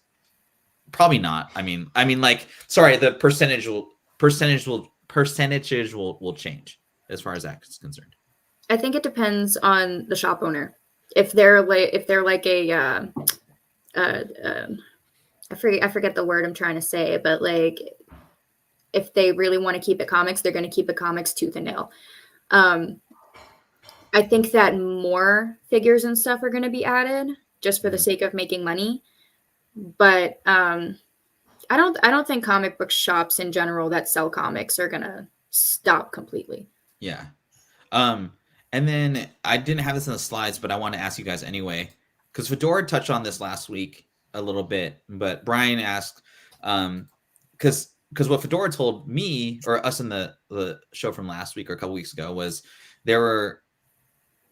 Probably not. I mean like, sorry, the percentages will change as far as that is concerned. I think it depends on the shop owner. If they're like a I forget the word I'm trying to say, but like if they really want to keep it comics, they're going to keep it comics tooth and nail. I think that more figures and stuff are going to be added just for the sake of making money. But I don't think comic book shops in general that sell comics are going to stop completely. Yeah. And then I didn't have this in the slides, but I want to ask you guys anyway, because Fedora touched on this last week a little bit, but Brian asked, because what Fedora told me or us in the show from last week or a couple weeks ago was there were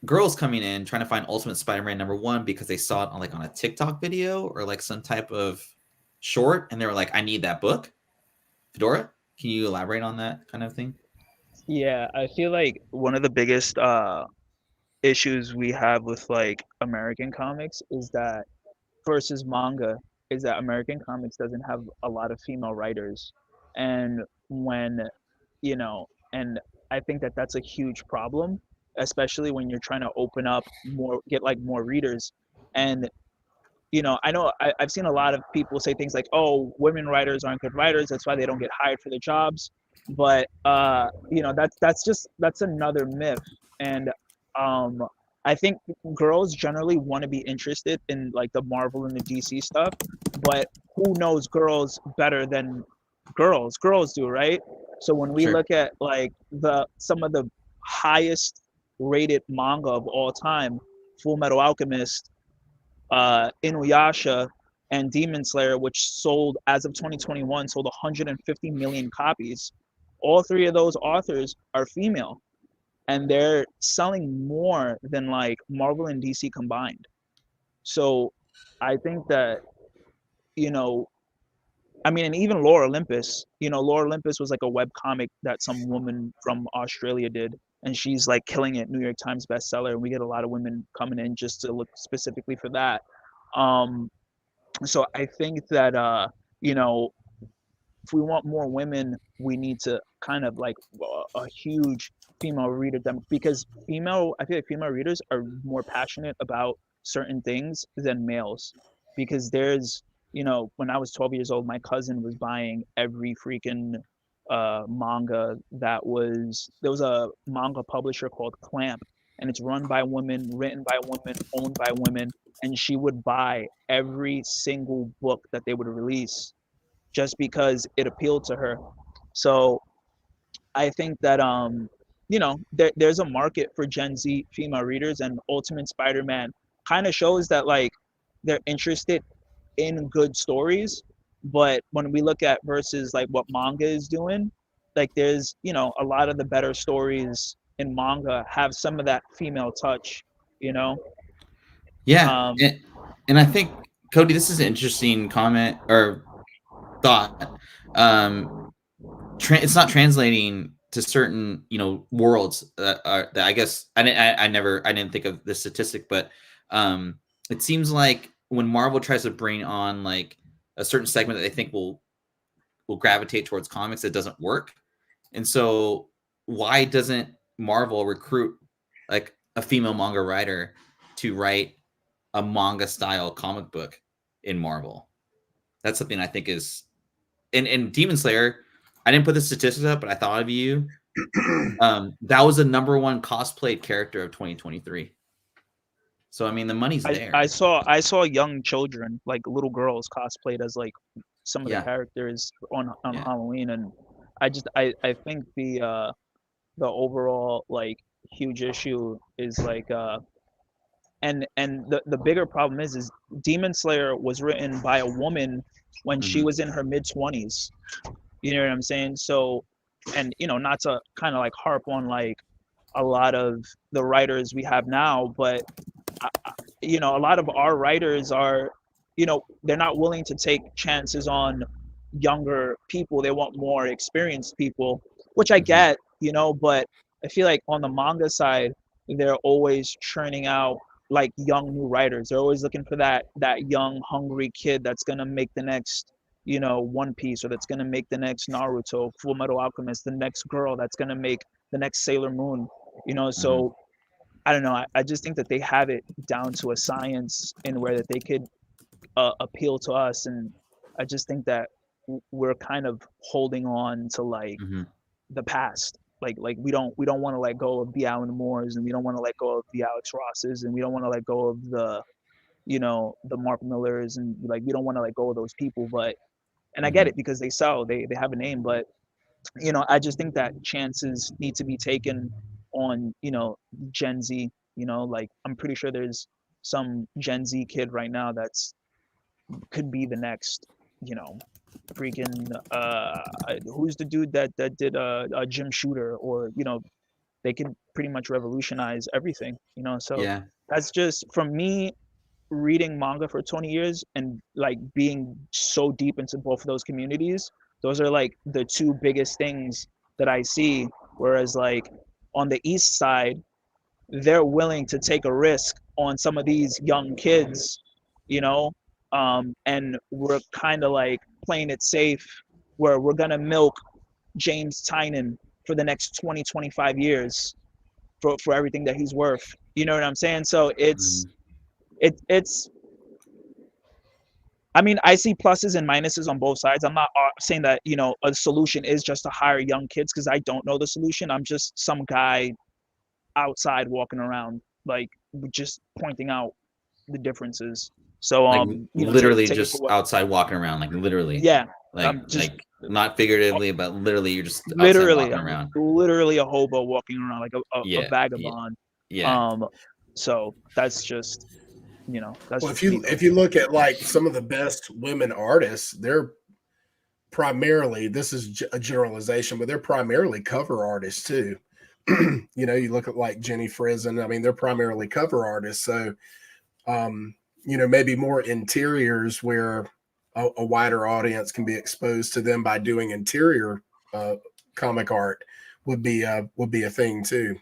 girls coming in trying to find Ultimate Spider-Man #1 because they saw it on a TikTok video or like some type of short, and they were like, "I need that book." Fedora, can you elaborate on that kind of thing? Yeah, I feel like one of the biggest issues we have with like American comics is that versus manga is that American comics doesn't have a lot of female writers, and when and I think that that's a huge problem, especially when you're trying to open up get like more readers. And I know I've seen a lot of people say things like, "Oh, women writers aren't good writers, that's why they don't get hired for the jobs." But that's another myth. And I think girls generally want to be interested in like the Marvel and the DC stuff, but who knows girls better than girls? Girls do, right? So when we Sure. look at like the some of the highest rated manga of all time, Full Metal Alchemist, Inuyasha, and Demon Slayer, which sold as of 2021 sold 150 million copies. All three of those authors are female, and they're selling more than like Marvel and DC combined. So I think that, you know, I mean, and even Lore Olympus, Lore Olympus was like a web comic that some woman from Australia did, and she's like killing it, New York Times bestseller, and we get a lot of women coming in just to look specifically for that. Um, so I think that you know, if we want more women, we need to kind of like a huge female reader them, because I feel like female readers are more passionate about certain things than males. Because when I was 12 years old, my cousin was buying every freaking manga there was a manga publisher called Clamp, and it's run by women, written by women, owned by women, and she would buy every single book that they would release just because it appealed to her. So I think that there's a market for Gen Z female readers, and Ultimate Spider-Man kind of shows that like they're interested in good stories. But when we look at versus like what manga is doing, like there's a lot of the better stories in manga have some of that female touch, you know. Yeah, Um, and I think, Cody, this is an interesting comment or thought. It's not translating to certain worlds that I guess I didn't think of this statistic, but it seems like when Marvel tries to bring on like a certain segment that they think will gravitate towards comics, it doesn't work. And so why doesn't Marvel recruit like a female manga writer to write a manga style comic book in Marvel? That's something I think is in Demon Slayer. I didn't put the statistics up, but I thought of you. That was the number one cosplayed character of 2023. So I mean, the money's there. I saw young children, like little girls, cosplayed as like some of the Yeah. characters on Yeah. Halloween, and I think the overall like huge issue is like and the bigger problem is Demon Slayer was written by a woman when she was in her mid-20s. You know what I'm saying? So, and not to kind of like harp on like a lot of the writers we have now, but a lot of our writers are, they're not willing to take chances on younger people. They want more experienced people, which I get, but I feel like on the manga side, they're always churning out like young new writers. They're always looking for that young hungry kid that's gonna make the next One Piece, or that's gonna make the next Naruto, Full Metal Alchemist, the next girl that's gonna make the next Sailor Moon. So I don't know. I just think that they have it down to a science in where that they could appeal to us, and I just think that we're kind of holding on to like the past. Like we don't want to let go of the Alan Moores, and we don't want to let go of the Alex Rosses, and we don't want to let go of the the Mark Millers, and like we don't want to let go of those people. But and I get it because they sell, they have a name, but I just think that chances need to be taken on, Gen Z. Like I'm pretty sure there's some Gen Z kid right now that's could be the next, freaking who's the dude that did a Jim Shooter, or they can pretty much revolutionize everything. So Yeah. that's just from me reading manga for 20 years and like being so deep into both of those communities. Those are like the two biggest things that I see. Whereas like on the east side, they're willing to take a risk on some of these young kids, and we're kind of like playing it safe, where we're gonna milk James Tynan for the next 20-25 years for everything that he's worth. You know what I'm saying? So it's I mean, I see pluses and minuses on both sides. I'm not saying that a solution is just to hire young kids, because I don't know the solution. I'm just some guy outside walking around. Like just pointing out the differences. So Like you know, literally take it just for what, outside walking around, like literally. yeah, Like just not figuratively, but literally you're just outside literally, walking around. literally a hobo walking around like a Yeah. vagabond. Yeah. So that's just, you know, that's Well, just me. if you look at like some of the best women artists, they're primarily, this is a generalization, but they're primarily cover artists too. You know, you look at like Jenny Frizen. I mean, they're primarily cover artists. So, you know, maybe more interiors where a wider audience can be exposed to them by doing interior comic art would be a thing too.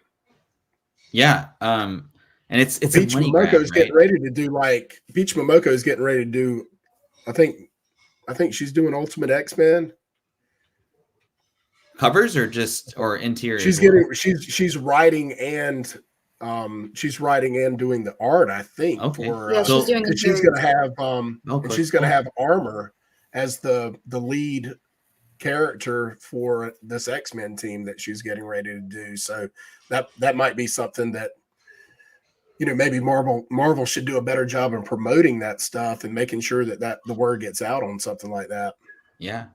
Yeah. And it's a Peach money Momoko grab, is right? getting ready to do like Peach Momoko is getting ready to do. I think she's doing Ultimate X-Men. Covers or interior She's as well? getting she's writing and doing the art, I think, Okay. for Yeah, she's doing because she's interiors. gonna have Oh, and she's gonna have Armor as the lead character for this X-Men team that she's getting ready to do. So that might be something that, you know, maybe Marvel should do a better job in promoting that stuff and making sure that the word gets out on something like that. Yeah.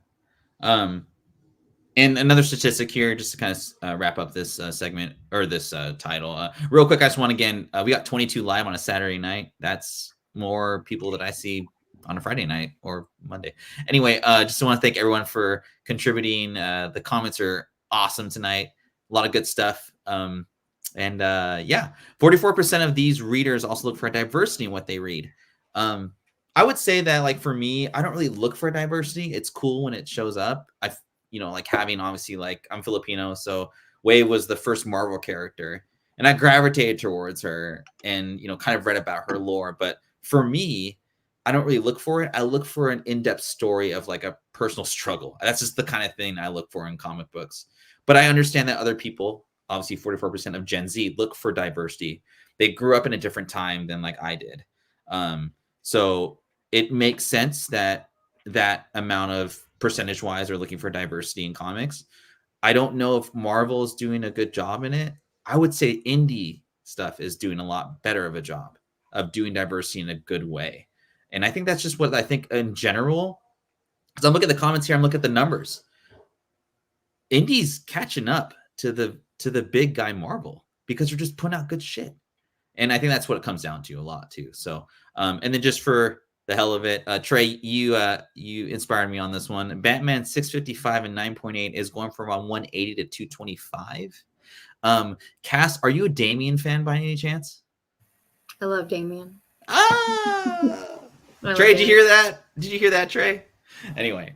And another statistic here, just to kind of wrap up this segment or this title. Real quick, I just want to again, we got 22 live on a Saturday night. That's more people that I see on a Friday night or Monday. Anyway, just want to thank everyone for contributing. The comments are awesome tonight. A lot of good stuff. And yeah, 44% of these readers also look for diversity in what they read. I would say that, like, for me, I don't really look for diversity. It's cool when it shows up. You know, like having, obviously, like, I'm Filipino, so Wave was the first Marvel character, and I gravitated towards her and, you know, kind of read about her lore. But for me, I don't really look for it. I look for an in-depth story of like a personal struggle. That's just the kind of thing I look for in comic books. But I understand that other people, obviously 44% of Gen Z, look for diversity. They grew up in a different time than like I did. So it makes sense that that amount of percentage wise are looking for diversity in comics. I don't know if Marvel is doing a good job in it. I would say indie stuff is doing a lot better of a job of doing diversity in a good way. And I think that's just what I think in general. As I'm looking at the comments here, I'm looking at the numbers. Indie's catching up to the big guy Marvel because they're just putting out good shit. And I think that's what it comes down to a lot too. So, and then just for the hell of it, Trey, you inspired me on this one. Batman 655 and 9.8 is going from around 180 to 225. Cass, are you a Damien fan by any chance? I love Damien. Trey, did you hear that? Did you hear that, Trey? Anyway,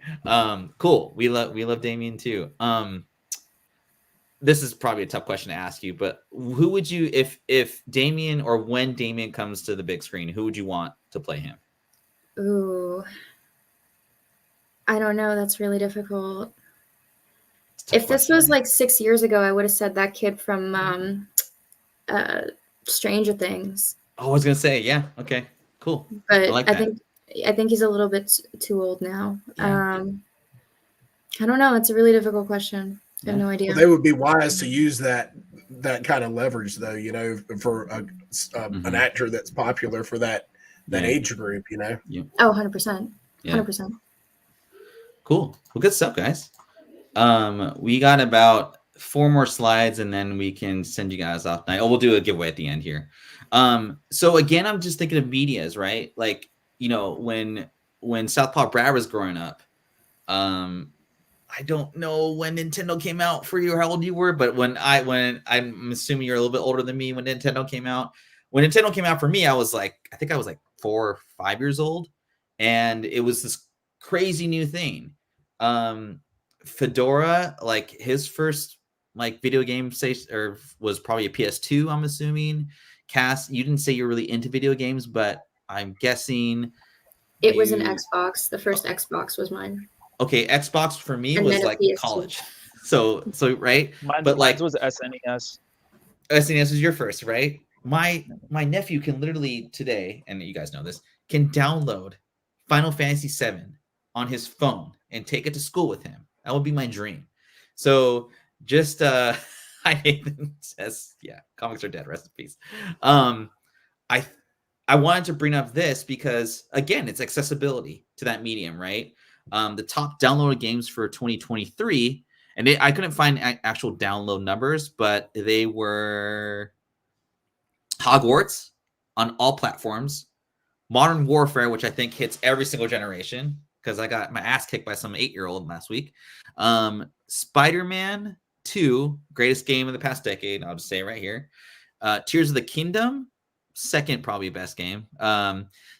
cool. We love Damien too. This is probably a tough question to ask you, but who would you, if Damien, or when Damien comes to the big screen, who would you want to play him? Ooh, I don't know. That's really difficult. If this was like 6 years ago, I would have said that kid from Stranger Things. Oh, I was gonna say, yeah, okay, cool. But I like that. I think he's a little bit too old now. Yeah. I don't know. It's a really difficult question. I have no idea. Well, they would be wise to use that kind of leverage, though, you know, for an actor that's popular for that age group, you know. Yeah. Oh, 100%. 100%. Cool. Well, good stuff, guys. We got about 4 more slides, and then we can send you guys off tonight. Oh, we'll do a giveaway at the end here. So again, I'm just thinking of medias, right? Like, you know, when South Paw Brad was growing up, I don't know when Nintendo came out for you or how old you were, but when I'm assuming you're a little bit older than me when Nintendo came out. When Nintendo came out for me, I think I was like 4 or 5 years old, and it was this crazy new thing. Fedora, like his first like video game was probably a PS2, I'm assuming. Cass, you didn't say you're really into video games, but I'm guessing it was an Xbox. The first Xbox was mine. Okay, Xbox for me was like college. So right? But like, was SNES. SNES was your first, right? My nephew can literally today, and you guys know this, can download Final Fantasy VII on his phone and take it to school with him. That would be my dream. So just Nathan says, yeah, comics are dead, rest in peace. I wanted to bring up this because again, it's accessibility to that medium, right? The top downloaded games for 2023, and I couldn't find actual download numbers, but they were Hogwarts on all platforms, Modern Warfare, which I think hits every single generation because I got my ass kicked by some 8-year-old last week. Spider-Man 2, greatest game of the past decade. I'll just say it right here. Tears of the Kingdom, second probably best game.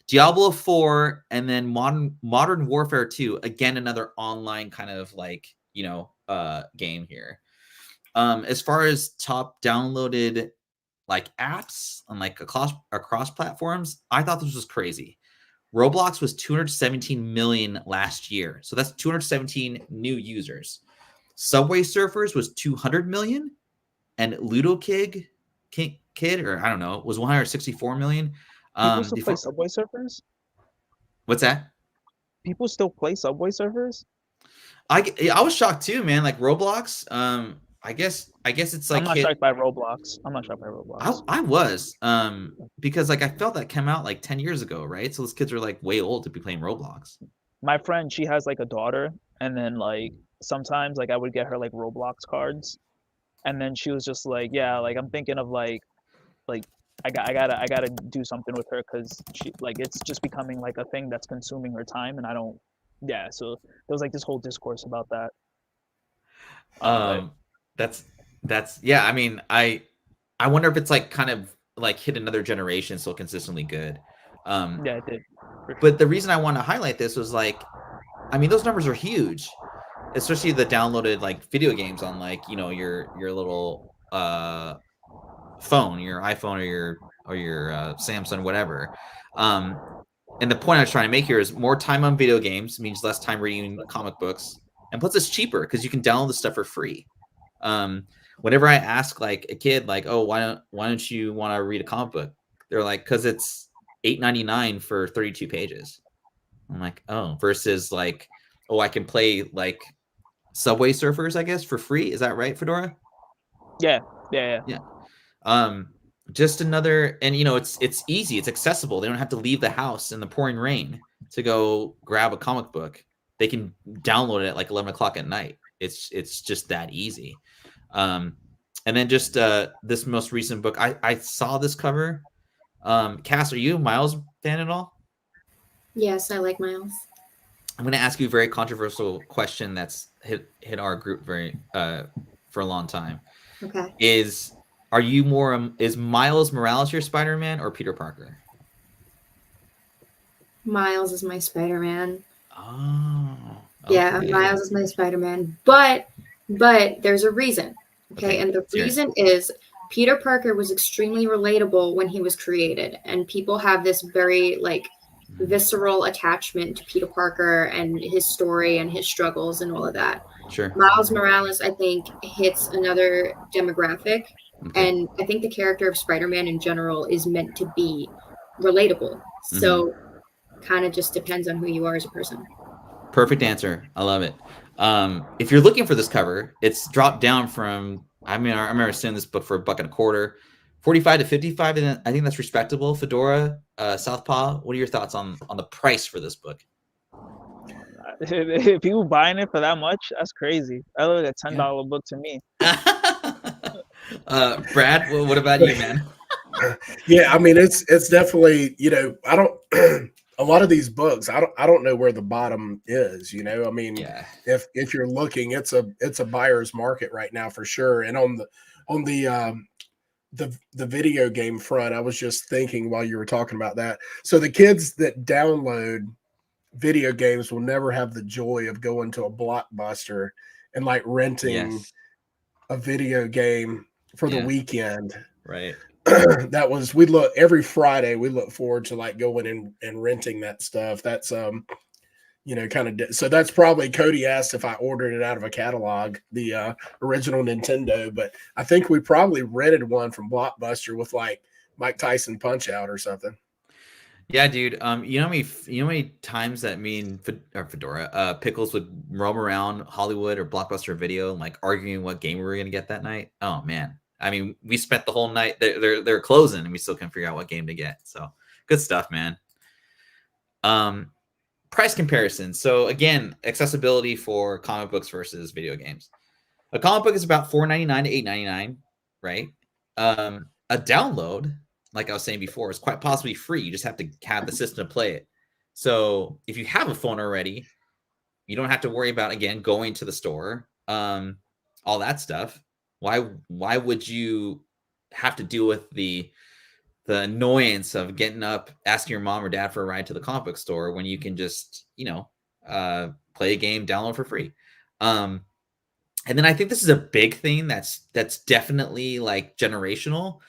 Diablo 4, and then Modern Warfare 2, again another online kind of like game here. As far as top downloaded like apps on like across platforms, I thought this was crazy. Roblox was 217 million last year, so that's 217 new users. Subway Surfers was 200 million, and Ludo Kid, or I don't know, was 164 million. People still play Subway Surfers? What's that? People still play Subway Surfers? I was shocked too, man. Like Roblox, I guess it's like I'm not shocked by Roblox. I'm not shocked by Roblox. I was because like I felt that came out like 10 years ago, right? So those kids are like way old to be playing Roblox. My friend, she has like a daughter, and then like sometimes like I would get her like Roblox cards, and then she was just like, yeah, like I'm thinking of like I gotta do something with her because she like it's just becoming like a thing that's consuming her time, and I don't. Yeah, so there was like this whole discourse about that. That's yeah. I mean, I wonder if it's like kind of like hit another generation so consistently good. Yeah, it did. But the reason I want to highlight this was like, I mean, those numbers are huge, especially the downloaded like video games on like your little phone, your iPhone or your Samsung, whatever. And the point I was trying to make here is more time on video games means less time reading comic books, and plus it's cheaper because you can download the stuff for free. Whenever I ask like a kid, like, oh, why don't you want to read a comic book? They're like, because it's $8.99 for 32 pages. I'm like, oh, versus like, oh, I can play like Subway Surfers, I guess, for free. Is that right, Fedora? Yeah. Just another, and it's easy, it's accessible. They don't have to leave the house in the pouring rain to go grab a comic book. They can download it at like 11 o'clock at night. It's just that easy. And then just this most recent book, I saw this cover. Cass, are you a Miles fan at all? Yes, I like Miles. I'm going to ask you a very controversial question that's hit our group very for a long time. Okay. Is Miles Morales your Spider-Man or Peter Parker? Miles is my Spider-Man. Oh. Okay. Yeah, Miles is my Spider-Man. But there's a reason. Okay. And the reason is Peter Parker was extremely relatable when he was created. And people have this very like visceral attachment to Peter Parker and his story and his struggles and all of that. Sure. Miles Morales, I think, hits another demographic. Okay. And I think the character of Spider-Man in general is meant to be relatable. So kind of just depends on who you are as a person. Perfect answer. I love it. If you're looking for this cover, it's dropped down from, I remember seeing this book for $1.25, 45 to 55, and I think that's respectable. Fedora, South Paw, what are your thoughts on the price for this book? People buying it for that much, that's crazy. That looks like a $10 book to me. Brad, what about you, man? Yeah, I mean it's definitely, I don't a lot of these books, I don't know where the bottom is, I mean, if you're looking, it's a buyer's market right now for sure. And on the video game front, I was just thinking while you were talking about that. So the kids that download video games will never have the joy of going to a Blockbuster and like renting a video game for the weekend. Right. Every Friday we look forward to like going and renting that stuff. That's so that's probably, Cody asked if I ordered it out of a catalog, the original Nintendo, but I think we probably rented one from Blockbuster with like Mike Tyson Punch Out or something. Yeah, dude. You know how many times that me and Fedora Pickles would roam around Hollywood or Blockbuster Video and like arguing what game we were gonna get that night? Oh man, I mean, we spent the whole night. They're closing, and we still can't figure out what game to get. So good stuff, man. Price comparison. So again, accessibility for comic books versus video games. A comic book is about $4.99 to $8.99, right? A download, like I was saying before, is quite possibly free. You just have to have the system to play it. So if you have a phone already, you don't have to worry about, again, going to the store, all that stuff. Why would you have to deal with the annoyance of getting up, asking your mom or dad for a ride to the comic book store when you can just, play a game, download for free? And then I think this is a big thing that's definitely like generational.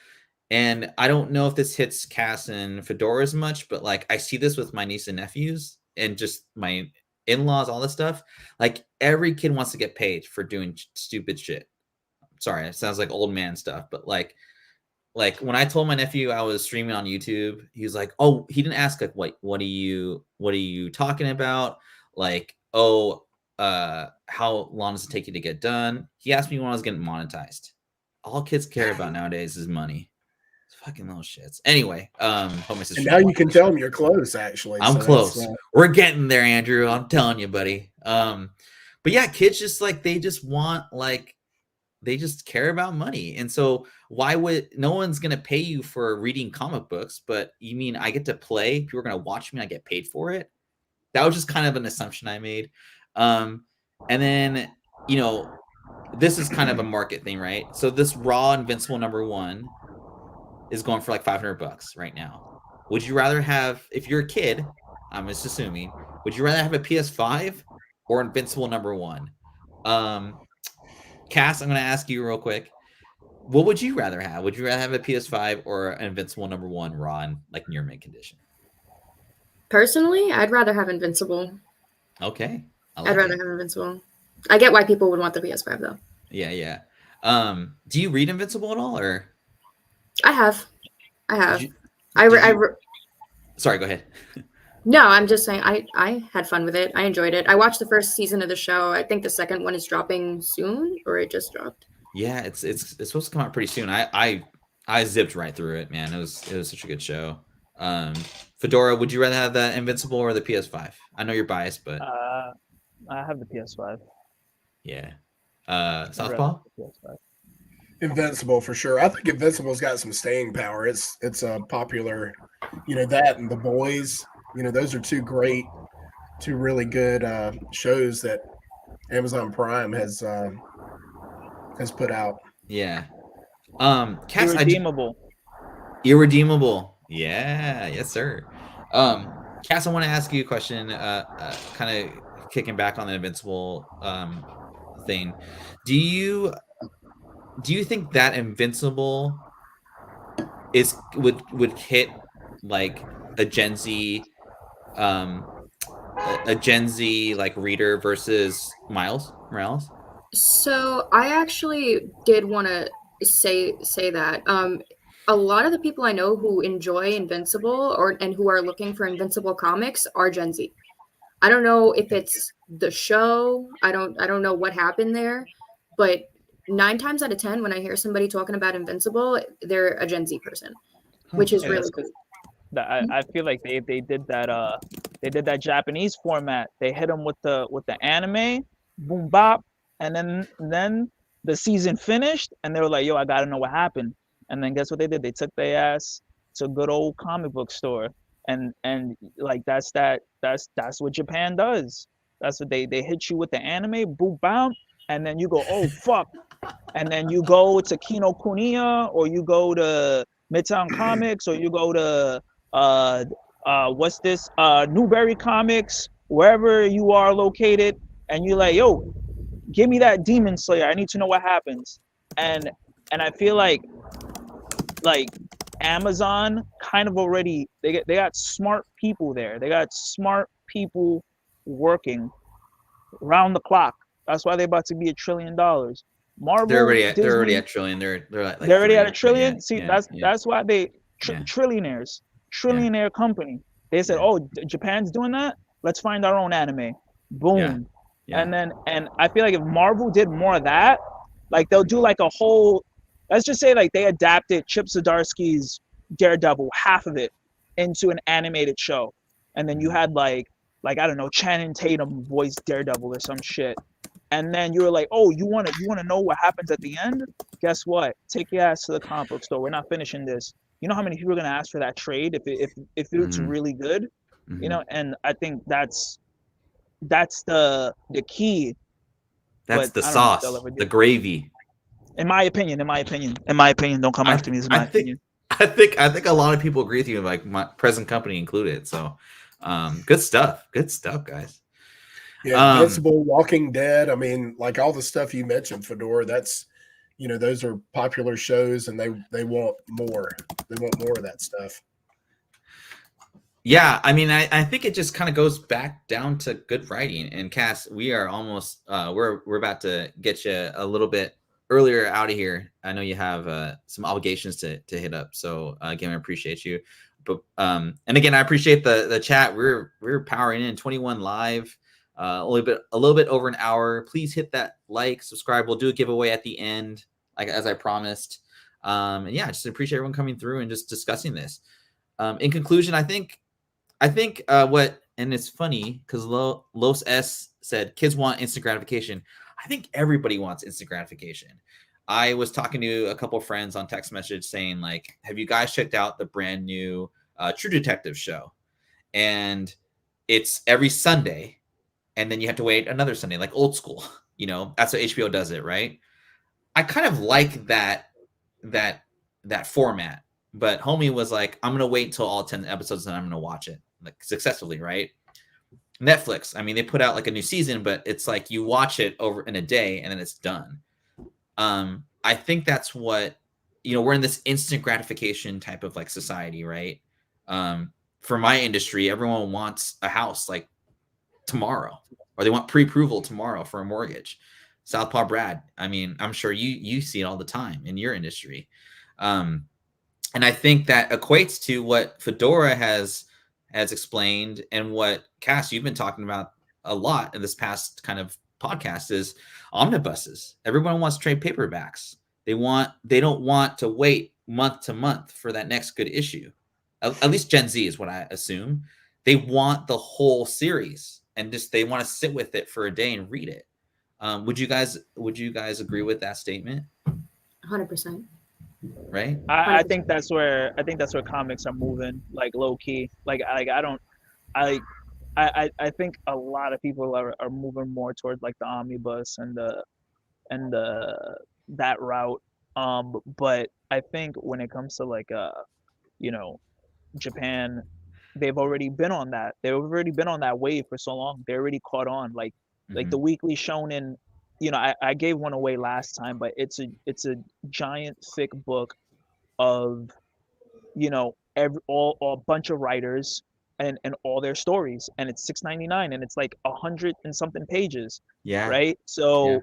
And I don't know if this hits Cass and Fedora as much, but like I see this with my niece and nephews and just my in-laws, all this stuff. Like every kid wants to get paid for doing stupid shit. Sorry, it sounds like old man stuff, but like when I told my nephew I was streaming on YouTube, he was like, "Oh," he didn't ask like, what are you talking about? Like, "Oh, how long does it take you to get done?" He asked me when I was getting monetized. All kids care about nowadays is money. It's fucking little shits. Anyway, hope my sister. And now you can tell them you're close. Actually, I'm close. We're getting there, Andrew. I'm telling you, buddy. But yeah, kids just like they just care about money. And so why would no one's going to pay you for reading comic books, but you mean I get to play, people are going to watch me, I get paid for it? That was just kind of an assumption I made. And then, this is kind of a market thing, right? So this Raw Invincible #1 is going for like $500 right now. Would you rather have, if you're a kid, I'm just assuming, would you rather have a PS5 or Invincible #1? Cass, I'm going to ask you real quick. What would you rather have? Would you rather have a PS5 or an Invincible #1 raw in like near mint condition? Personally, I'd rather have Invincible. Okay. I'd rather have Invincible. I get why people would want the PS5 though. Yeah. Do you read Invincible at all, or? I have. Sorry, go ahead. No, I'm just saying I had fun with it. I enjoyed it. I watched the first season of the show. I think the second one is dropping soon, or it just dropped. Yeah, it's supposed to come out pretty soon. I zipped right through it, man. It was such a good show. Fedora, would you rather have the Invincible or the PS5? I know you're biased, but I have the PS5. Yeah. South Paw? Invincible for sure. I think Invincible's got some staying power. It's a popular, that and The Boys. Those are two really good shows that Amazon Prime has put out. Yeah. Cass, Irredeemable. Irredeemable. Yeah. Yes, sir. Cass, I want to ask you a question. Kind of kicking back on the Invincible thing. Do you think that Invincible would hit like a Gen Z like reader versus Miles Morales? So I actually did want to say that a lot of the people I know who enjoy Invincible and who are looking for Invincible comics are Gen Z. I don't know if it's the show. I don't know what happened there, but 9 times out of 10, when I hear somebody talking about Invincible, they're a Gen Z person, which is really cool. I feel like they did that Japanese format. They hit them with the anime, boom bop, and then the season finished, and they were like, "Yo, I gotta know what happened." And then guess what they did? They took their ass to a good old comic book store, and like that's what Japan does. That's what they hit you with the anime, boom bam, and then you go, "Oh fuck," and then you go to Kinokuniya, or you go to Midtown Comics, or you go to Newberry Comics, wherever you are located, and you're like, "Yo, give me that Demon Slayer. I need to know what happens." And I feel like Amazon kind of already they got smart people there. They got smart people working round the clock. That's why they're about to be $1 trillion. Marvel, they're already at $1 trillion. They're already at $1 trillion. Yeah, that's why they trillionaires. Trillionaire company. They said, "Oh, Japan's doing that. Let's find our own anime." Boom. Yeah. And I feel like if Marvel did more of that, like they'll do like a whole let's just say like they adapted Chip Zdarsky's Daredevil, half of it, into an animated show, and then you had like I don't know, Channing Tatum voice Daredevil or some shit, and then you were like, oh, you want to know what happens at the end? Guess what? Take your ass to the comic book store. We're not finishing this. You know how many people are gonna ask for that trade if it's really good, you know? And I think that's the key. That's But the I don't know if sauce, they'll ever do the it. gravy. In my opinion, don't come after me. This is my opinion. I think a lot of people agree with you, like my present company included. So, good stuff, guys. Yeah, Invincible, Walking Dead. I mean, like all the stuff you mentioned, Fedora. That's, those are popular shows, and they want more. They want more of that stuff. Yeah, I mean, I think it just kind of goes back down to good writing. And Cass, we are almost we're about to get you a little bit earlier out of here. I know you have some obligations to hit up. So again, I appreciate you. But and again, I appreciate the chat. We're powering in 21 live, a little bit over an hour. Please hit that like, subscribe. We'll do a giveaway at the end, like as I promised. And yeah, just appreciate everyone coming through and just discussing this. In conclusion, I think and it's funny because Los S said kids want instant gratification. I think everybody wants instant gratification. I was talking to a couple of friends on text message saying, like, have you guys checked out the brand new True Detective show? And it's every Sunday, and then you have to wait another Sunday, like old school. That's what HBO does it, right? I kind of like that format. But homie was like, I'm gonna wait until all 10 episodes and I'm gonna watch it like successfully, right? Netflix, I mean, they put out like a new season, but it's like you watch it over in a day and then it's done. I think that's what we're in this instant gratification type of like society, right? For my industry, everyone wants a house like tomorrow, or they want pre-approval tomorrow for a mortgage. South Paw Brad, I mean, I'm sure you see it all the time in your industry. And I think that equates to what Fedora has explained, and what Cass, you've been talking about a lot in this past kind of podcast, is omnibuses. Everyone wants to trade paperbacks. They don't want to wait month to month for that next good issue. At least Gen Z is what I assume. They want the whole series, and just they want to sit with it for a day and read it. Would you guys agree with that statement? 100%. Right. I think that's where comics are moving, like low key. I think a lot of people are moving more towards like the omnibus and that route. But I think when it comes to like Japan, they've already been on that. They've already been on that wave for so long. They already caught on. Like the weekly shonen. I gave one away last time, but it's a giant thick book of a bunch of writers and all their stories, and it's $6.99, and it's like 100 and something pages. Yeah. Right. So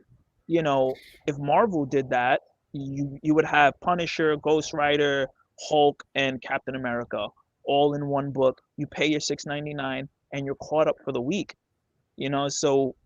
if Marvel did that, you would have Punisher, Ghost Rider, Hulk, and Captain America all in one book. You pay your $6.99 and you're caught up for the week. So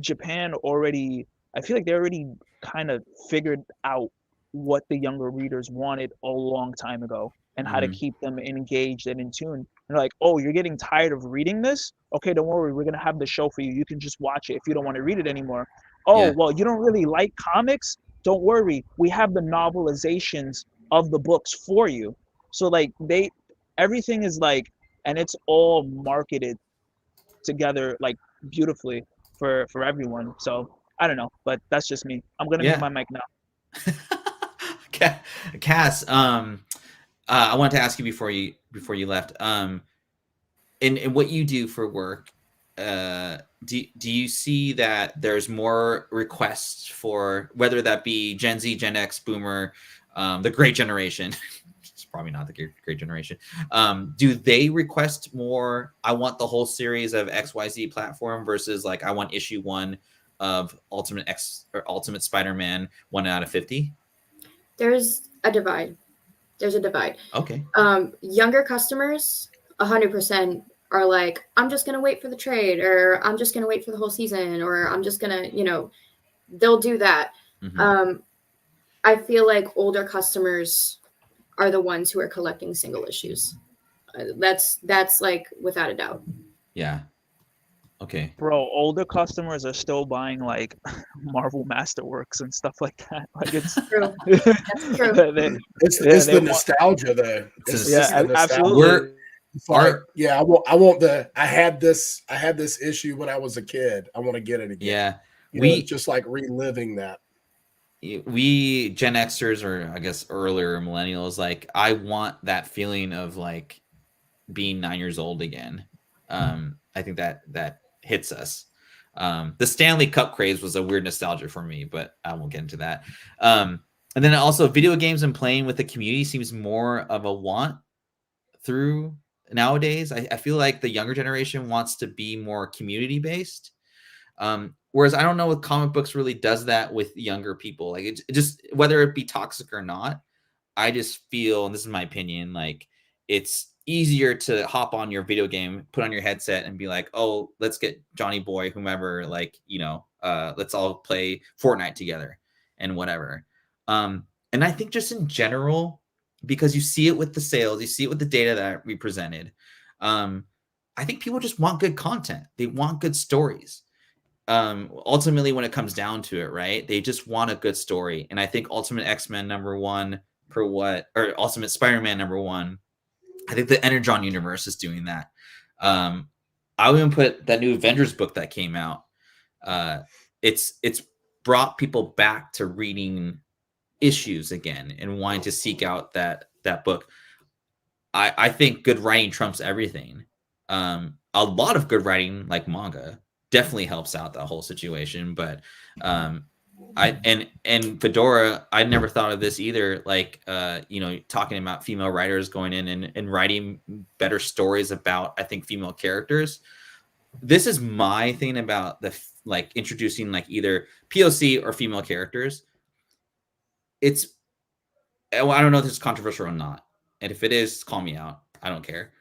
Japan already, I feel like they already kind of figured out what the younger readers wanted a long time ago, and how to keep them engaged and in tune. They're like, oh, you're getting tired of reading this? Okay, don't worry, we're gonna have the show for you. You can just watch it if you don't want to read it anymore. Oh, well, you don't really like comics? Don't worry, we have the novelizations of the books for you. So like everything is like, and it's all marketed together like beautifully for everyone. So I don't know, but that's just me. I'm gonna mute my mic now. Cass, I wanted to ask you before you left, in what you do for work, do you see that there's more requests for, whether that be Gen Z, Gen X, Boomer, the Great Generation? It's probably not the Great Generation. Do they request more? I want the whole series of XYZ platform versus like I want issue 1 of Ultimate Ultimate Spider-Man 1 out of 50. There's a divide. Okay. Younger customers 100% are like, I'm just going to wait for the trade, or I'm just going to wait for the whole season, or I'm just going to, they'll do that. I feel like older customers are the ones who are collecting single issues. That's like without a doubt. Yeah. Okay. Bro, older customers are still buying like Marvel Masterworks and stuff like that. Like it's True. That's true. they, It's yeah, they the want, nostalgia though. It's Yeah, just the nostalgia. absolutely. We're It's like, our yeah, I want the I had this issue when I was a kid. I want to get it again. yeah. You know, it's just like reliving that. We Gen Xers, or I guess earlier millennials, like I want that feeling of like being 9 years old again. I think that hits us. The Stanley Cup craze was a weird nostalgia for me, but I won't get into that. And then also video games and playing with the community seems more of a want through nowadays. I feel like the younger generation wants to be more community based. Whereas I don't know if comic books really does that with younger people. Like it just, whether it be toxic or not, I just feel, and this is my opinion, like it's easier to hop on your video game, put on your headset and be like, oh, let's get Johnny Boy, whomever, like, let's all play Fortnite together and whatever. And I think just in general, because you see it with the sales, you see it with the data that we presented. I think people just want good content. They want good stories. Ultimately, when it comes down to it, right, they just want a good story. And I think Ultimate X-Men #1 or Ultimate Spider-Man #1, I think the Energon universe is doing that. I would even put that new Avengers book that came out. It's brought people back to reading issues again and wanting to seek out that book. I think good writing trumps everything. A lot of good writing, like manga, definitely helps out that whole situation. But and Fedora, I never thought of this either. Like talking about female writers going in and writing better stories about, I think, female characters. This is my thing about like introducing like either POC or female characters. It's, well, I don't know if this is controversial or not. And if it is, call me out. I don't care.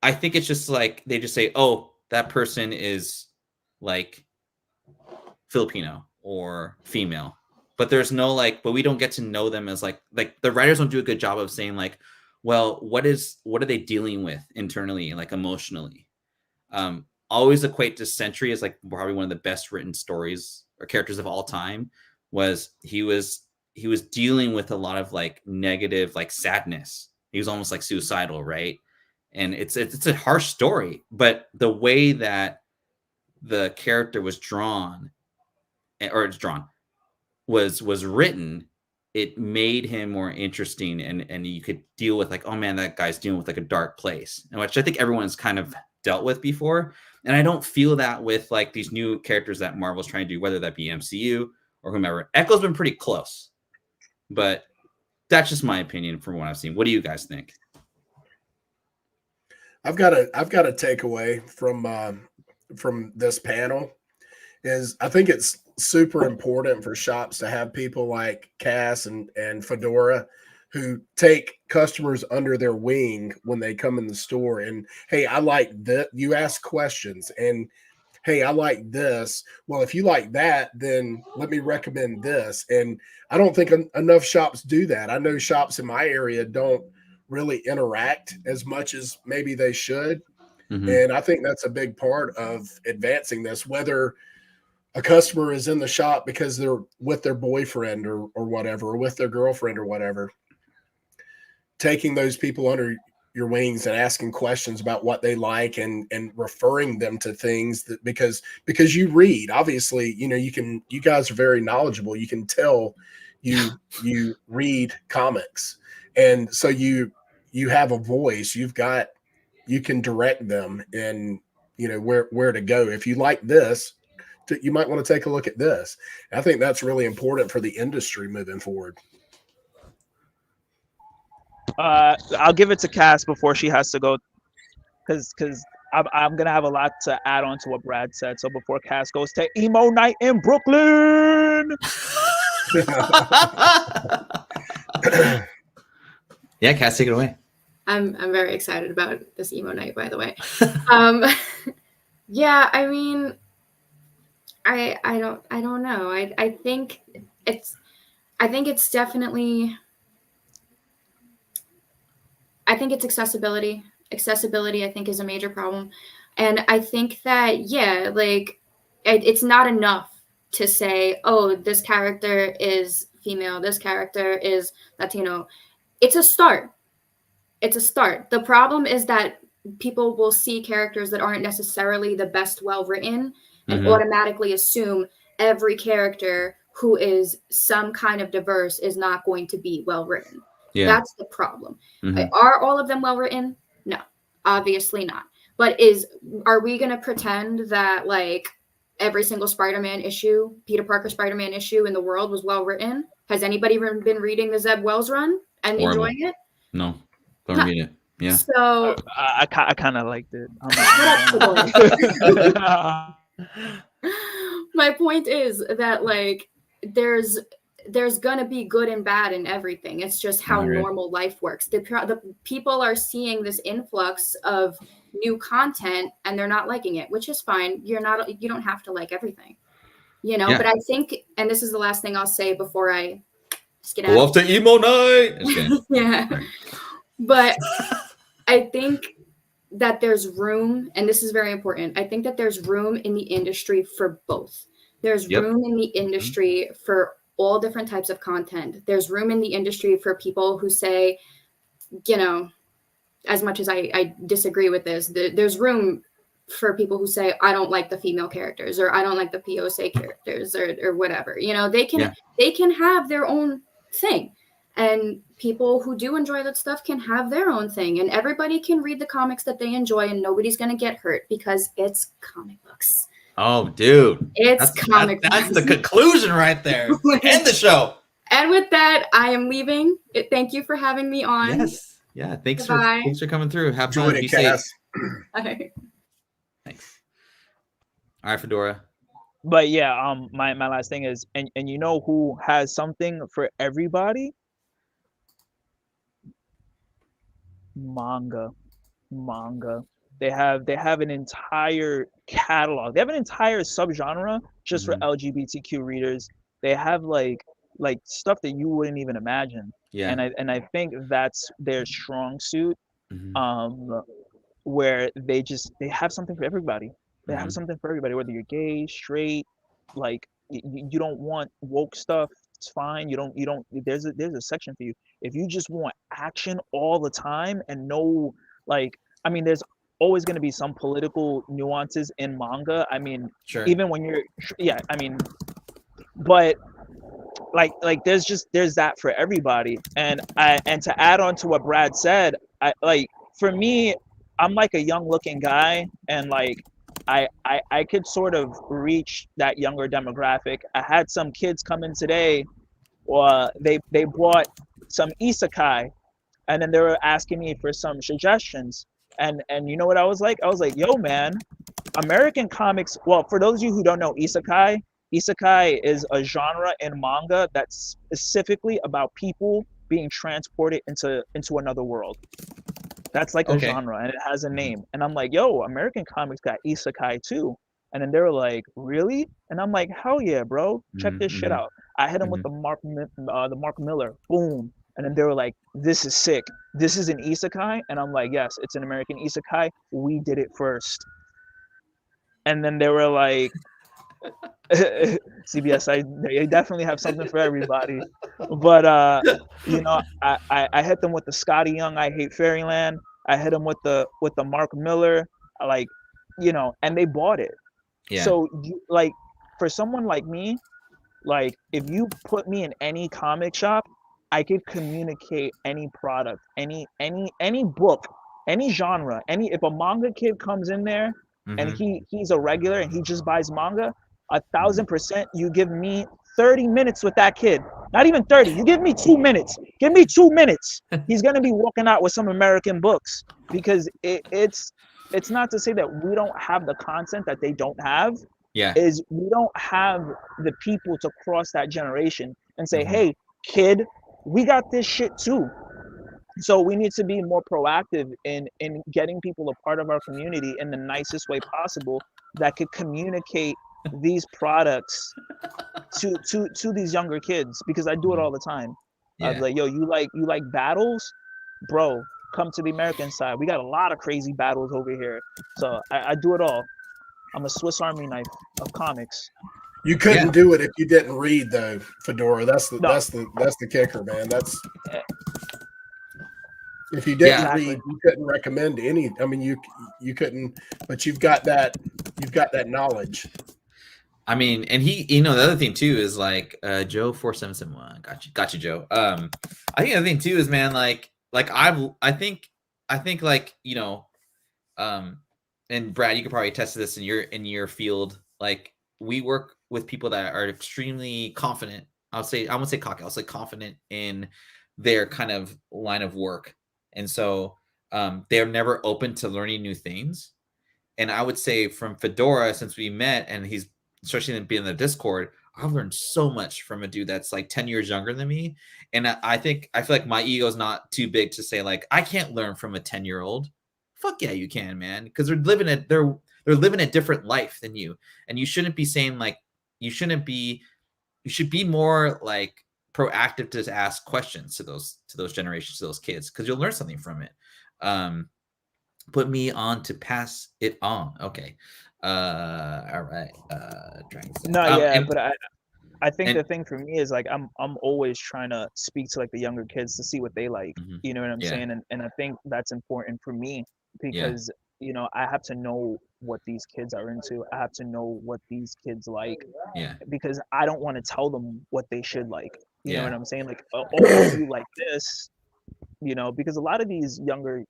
I think it's just like they just say, oh, that person is like Filipino or female, but there's no but we don't get to know them as like the writers don't do a good job of saying like, well, what are they dealing with internally, like emotionally. Always equate to Sentry as like probably one of the best written stories or characters of all time. He was dealing with a lot of like negative, like sadness. He was almost like suicidal, right? And it's a harsh story, but the way that the character was drawn, was written, it made him more interesting, and you could deal with like, oh man, that guy's dealing with like a dark place, and which I think everyone's kind of dealt with before. And I don't feel that with like these new characters that Marvel's trying to do, whether that be MCU or whomever. Echo's been pretty close, but that's just my opinion from what I've seen. What do you guys think? I've got a takeaway from this panel is I think it's super important for shops to have people like Cass and Fedora who take customers under their wing when they come in the store. And hey, I like that. You ask questions and hey, I like this. Well, if you like that, then let me recommend this. And I don't think enough shops do that. I know shops in my area don't really interact as much as maybe they should. Mm-hmm. And I think that's a big part of advancing this, whether a customer is in the shop because they're with their boyfriend or whatever, or with their girlfriend or whatever, taking those people under your wings and asking questions about what they like and referring them to things that, because you read, obviously, you guys are very knowledgeable. You can tell you read comics. And so you have a voice, you can direct them and where to go. If you like this, you might want to take a look at this. I think that's really important for the industry moving forward. I'll give it to Cass before she has to go, because I'm gonna have a lot to add on to what Brad said. So before Cass goes to emo night in Brooklyn. Yeah, Cass, take it away. I'm very excited about this emo night, by the way. Yeah, I mean, I don't know. I think I think it's definitely. I think it's accessibility. Accessibility, I think, is a major problem, and I think that like it's not enough to say, oh, this character is female, this character is Latino. It's a start. It's a start. The problem is that people will see characters that aren't necessarily the best well written and automatically assume every character who is some kind of diverse is not going to be well written. Yeah. That's the problem. Are all of them well written? No, obviously not. But are we going to pretend that like every single Spider-Man issue, Peter Parker Spider-Man issue in the world was well written? Has anybody been reading the Zeb Wells run and Horrible. enjoying it? No, don't read it. Yeah. So I kind of liked it. My point is that like there's gonna be good and bad in everything. It's just how normal life works. The people are seeing this influx of new content and they're not liking it, which is fine. You don't have to like everything, you know. Yeah. But I think, and this is the last thing I'll say before I get out. Go off to emo night. Yeah, right. But I think that there's room, and this is very important. I think that there's room in the industry for both. There's room in the industry for all different types of content. There's room in the industry for people who say, you know, as much as I disagree with this, there's room for people who say, I don't like the female characters, or I don't like the POC characters, or whatever. You know, they can have their own thing. And people who do enjoy that stuff can have their own thing. And everybody can read the comics that they enjoy, and nobody's going to get hurt because it's comic books. Oh, dude. It's comic books. That's the conclusion right there. End the show. And with that, I am leaving. Thank you for having me on. Yes. Yeah. Thanks for coming through. Have fun. Enjoyed Be it, safe. Cass. Okay. Thanks. All right, Fedora. But yeah, my last thing is, and you know who has something for everybody? Manga. They have an entire catalog. They have an entire subgenre just for LGBTQ readers. They have like stuff that you wouldn't even imagine. Yeah. And I think that's their strong suit. Where they have something for everybody. They have something for everybody, whether you're gay, straight, like you don't want woke stuff, it's fine. You don't there's a section for you. If you just want action all the time and no, like, I mean, there's always going to be some political nuances in manga. I mean, even when you're, I mean, but like there's that for everybody. And to add on to what Brad said, for me, I'm like a young looking guy, and like I could sort of reach that younger demographic. I had some kids come in today, they bought some isekai, and then they were asking me for some suggestions. And you know what I was like? I was like, yo, man, American comics. Well, for those of you who don't know isekai is a genre in manga that's specifically about people being transported into another world. That's like a genre, and it has a name. And I'm like, yo, American comics got isekai too. And then they were like, really? And I'm like, hell yeah, bro. Check this shit out. I hit them with the Mark Miller. Boom. And then they were like, this is sick. This is an isekai? And I'm like, yes, it's an American isekai. We did it first. And then they were like, CBS, they definitely have something for everybody. But, you know, I hit them with the Scotty Young, I Hate Fairyland. I hit them with the Mark Miller, like, you know, and they bought it. Yeah. So, like, for someone like me, like, if you put me in any comic shop, I could communicate any product, any book, any genre, if a manga kid comes in there and he's a regular and he just buys manga, 1,000%, you give me 30 minutes with that kid. Not even 30. You give me 2 minutes. Give me 2 minutes. He's gonna be walking out with some American books, because it's not to say that we don't have the content that they don't have. Yeah. Is we don't have the people to cross that generation and say, hey, kid, we got this shit too. So we need to be more proactive in getting people a part of our community in the nicest way possible that could communicate these products to these younger kids, because I do it all the time. I'd be Yeah. like, yo, you like battles, bro? Come to the American side. We got a lot of crazy battles over here. So I do it all. I'm a Swiss Army knife of comics. You couldn't Yeah. do it if you didn't read, though, Fedora. That's the No, kicker, man. That's eh, if you didn't exactly. read, you couldn't recommend any. I mean, you couldn't, but you've got that knowledge. I mean, and the other thing too is like Joe 4771. Got you, Joe. I think the other thing too is, man, I think like, and Brad, you could probably attest to this in your field. Like, we work with people that are extremely confident. I won't say cocky. I'll say confident in their kind of line of work, and so they're never open to learning new things. And I would say from Fedora, since we met, and he's especially being in the Discord, I've learned so much from a dude that's like 10 years younger than me. And I feel like my ego is not too big to say like I can't learn from a 10-year-old. Fuck yeah, you can, man, because they're living a different life than you. And you shouldn't be saying like you should be more like proactive to ask questions to those generations, to those kids, because you'll learn something from it. Put me on to pass it on. Okay. All right. No, yeah, but I think and the thing for me is like I'm always trying to speak to like the younger kids to see what they like. Mhm. You know what I'm Yeah. saying? And I think that's important for me Yeah. because I have to know what these kids are into. I have to know what these kids like Yeah. because I don't want to tell them what they should like. You know Yeah. what I'm saying? Like, oh, you like this, because a lot of these younger,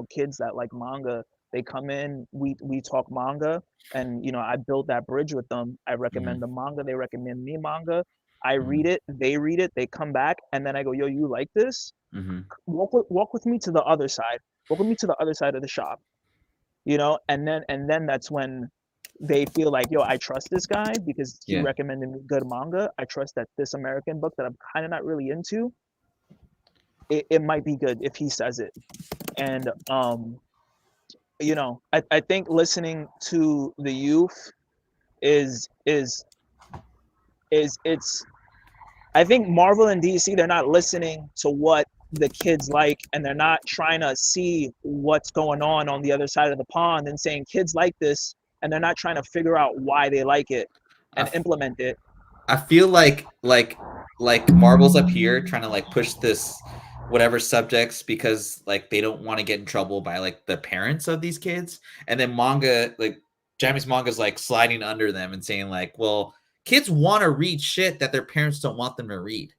kids that like manga, they come in, we talk manga, and I build that bridge with them. I recommend the manga, they recommend me manga. I read it, they come back, and then I go, yo, you like this? Mm-hmm. Walk with me to the other side. Walk with me to the other side of the shop. And then that's when they feel like, yo, I trust this guy because he Yeah. recommended me good manga. I trust that this American book that I'm kind of not really into, it might be good if he says it. And I think listening to the youth is it's I think Marvel and DC, they're not listening to what the kids like, and they're not trying to see what's going on the other side of the pond and saying kids like this, and they're not trying to figure out why they like it and implement it. I feel like Marvel's up here trying to like push this whatever subjects because like they don't want to get in trouble by like the parents of these kids, and then Japanese manga is like sliding under them and saying like, well, kids want to read shit that their parents don't want them to read.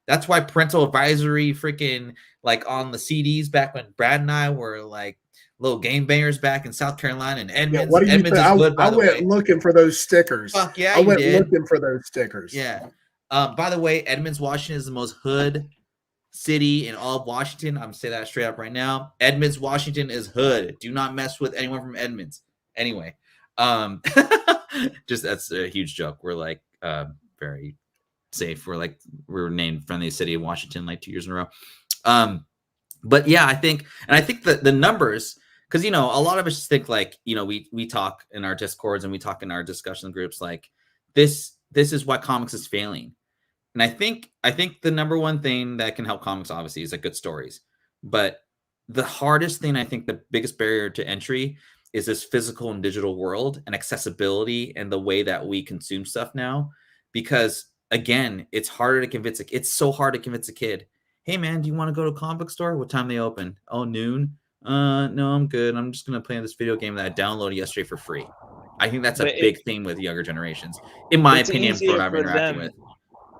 That's why parental advisory freaking like on the CDs back when Brad and I were like little game bangers back in South Carolina and Edmonds. Yeah, what do you Edmonds think? is good, by I the went way. looking for those stickers. Fuck yeah, I went you did. looking for those stickers. Yeah. By the way, Edmonds, Washington is the most hood city in all of Washington. I'm gonna say that straight up right now. Edmonds, Washington is hood. Do not mess with anyone from Edmonds. Anyway, just that's a huge joke. We're like very safe. We're named friendly city of Washington like 2 years in a row. But yeah, I think that the numbers, because a lot of us think like we talk in our discords and we talk in our discussion groups like this is why comics is failing. And I think the number one thing that can help comics obviously is like good stories. But the hardest thing, I think the biggest barrier to entry is this physical and digital world and accessibility and the way that we consume stuff now. Because again, it's harder to convince it's so hard to convince a kid, hey man, do you want to go to a comic book store? What time they open? Oh, noon. No, I'm good. I'm just gonna play this video game that I downloaded yesterday for free. I think that's a big thing with younger generations, in my opinion, for what I've interacted with.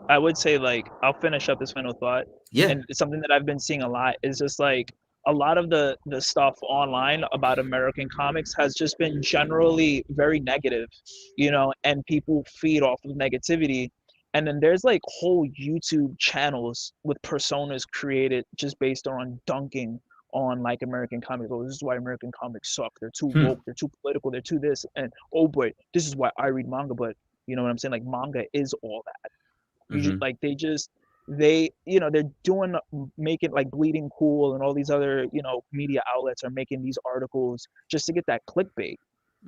I would say, like, I'll finish up this final thought. Yeah. And something that I've been seeing a lot is just like a lot of the stuff online about American comics has just been generally very negative, and people feed off of negativity. And then there's like whole YouTube channels with personas created just based on dunking on like American comics. Oh, this is why American comics suck. They're too woke. They're too political. They're too this. And oh boy, this is why I read manga. But you know what I'm saying? Like manga is all that. Like they're doing, making like Bleeding Cool and all these other media outlets are making these articles just to get that clickbait.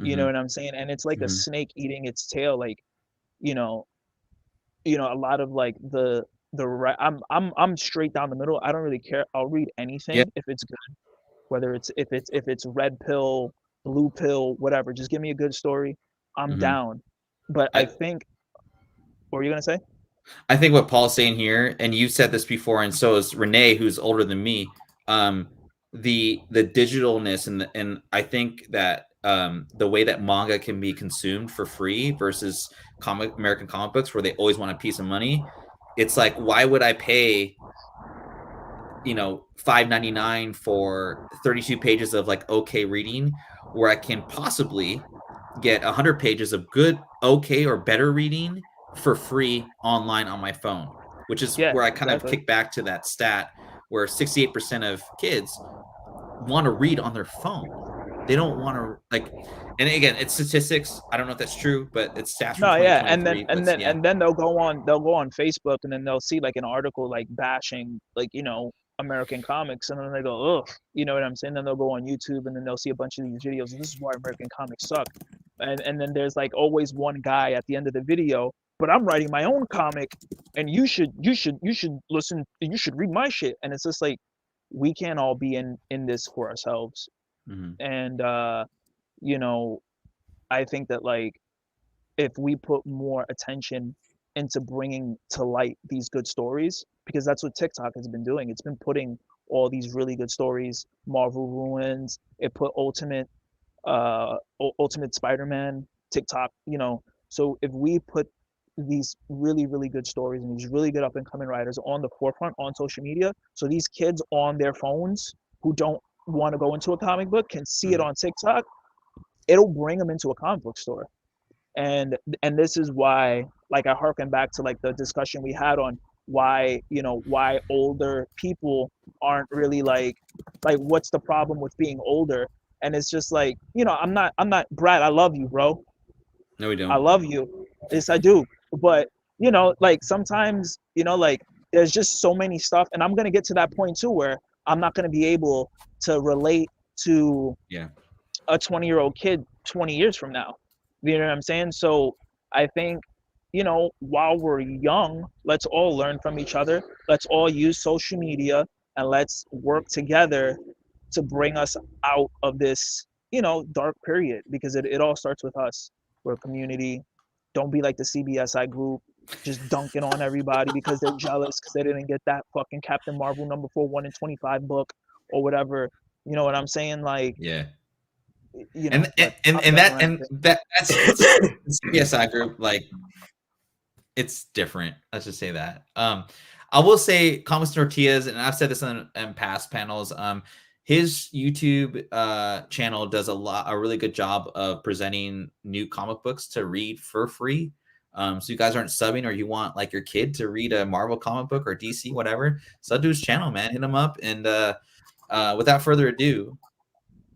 You know what I'm saying? And it's like a snake eating its tail. Like, you know, a lot of like I'm straight down the middle. I don't really care. I'll read Yeah. anything if it's good, whether if it's red pill, blue pill, whatever. Just give me a good story. I'm down. But I think, what were you gonna say? I think what Paul's saying here, and you said this before, and so is Renee, who's older than me. The digitalness and I think that the way that manga can be consumed for free versus American comic books, where they always want a piece of money. It's like, why would I pay, $5.99 for 32 pages of like okay reading, where I can possibly get 100 pages of good, okay, or better reading for free online on my phone, which is where I kind of kick back to that stat where 68% of kids want to read on their phone. They don't want to, like, and again, it's statistics. I don't know if that's true, but it's stats from 2023. And then they'll go on Facebook, and then they'll see like an article like bashing like American comics, and then they go, ugh, you know what I'm saying? Then they'll go on YouTube, and then they'll see a bunch of these videos. This is why American comics suck. And then there's like always one guy at the end of the video, but I'm writing my own comic, and you should listen, you should read my shit. And it's just like, we can't all be in this for ourselves. And I think that like, if we put more attention into bringing to light these good stories, because that's what TikTok has been doing. It's been putting all these really good stories. Marvel Ruins, it put Ultimate Spider-Man, TikTok, so if we put these really, really good stories and these really good up and coming writers on the forefront on social media, so these kids on their phones who don't want to go into a comic book can see it on TikTok, it'll bring them into a comic book store. And this is why, like, I harken back to like the discussion we had on why older people aren't really like what's the problem with being older. And it's just like, I'm not Brad, I love you, bro. No, we don't. I love you. Yes, I do. But like sometimes, like there's just so many stuff, and I'm gonna get to that point too where I'm not gonna be able to relate to a 20-year-old kid 20 years from now. You know what I'm saying? So I think, while we're young, let's all learn from each other. Let's all use social media, and let's work together to bring us out of this, dark period, because it all starts with us. We're a community. Don't be like the CBSI group, just dunking on everybody because they're jealous because they didn't get that fucking Captain Marvel number 4 1 in 25 book or whatever. You know what I'm saying? Like, that's CBSI group. Like, it's different. Let's just say that. I will say Comics Tortillas, and I've said this in past panels. His YouTube channel does a really good job of presenting new comic books to read for free. So you guys aren't subbing, or you want like your kid to read a Marvel comic book or DC, whatever, sub to his channel, man. Hit him up. And without further ado,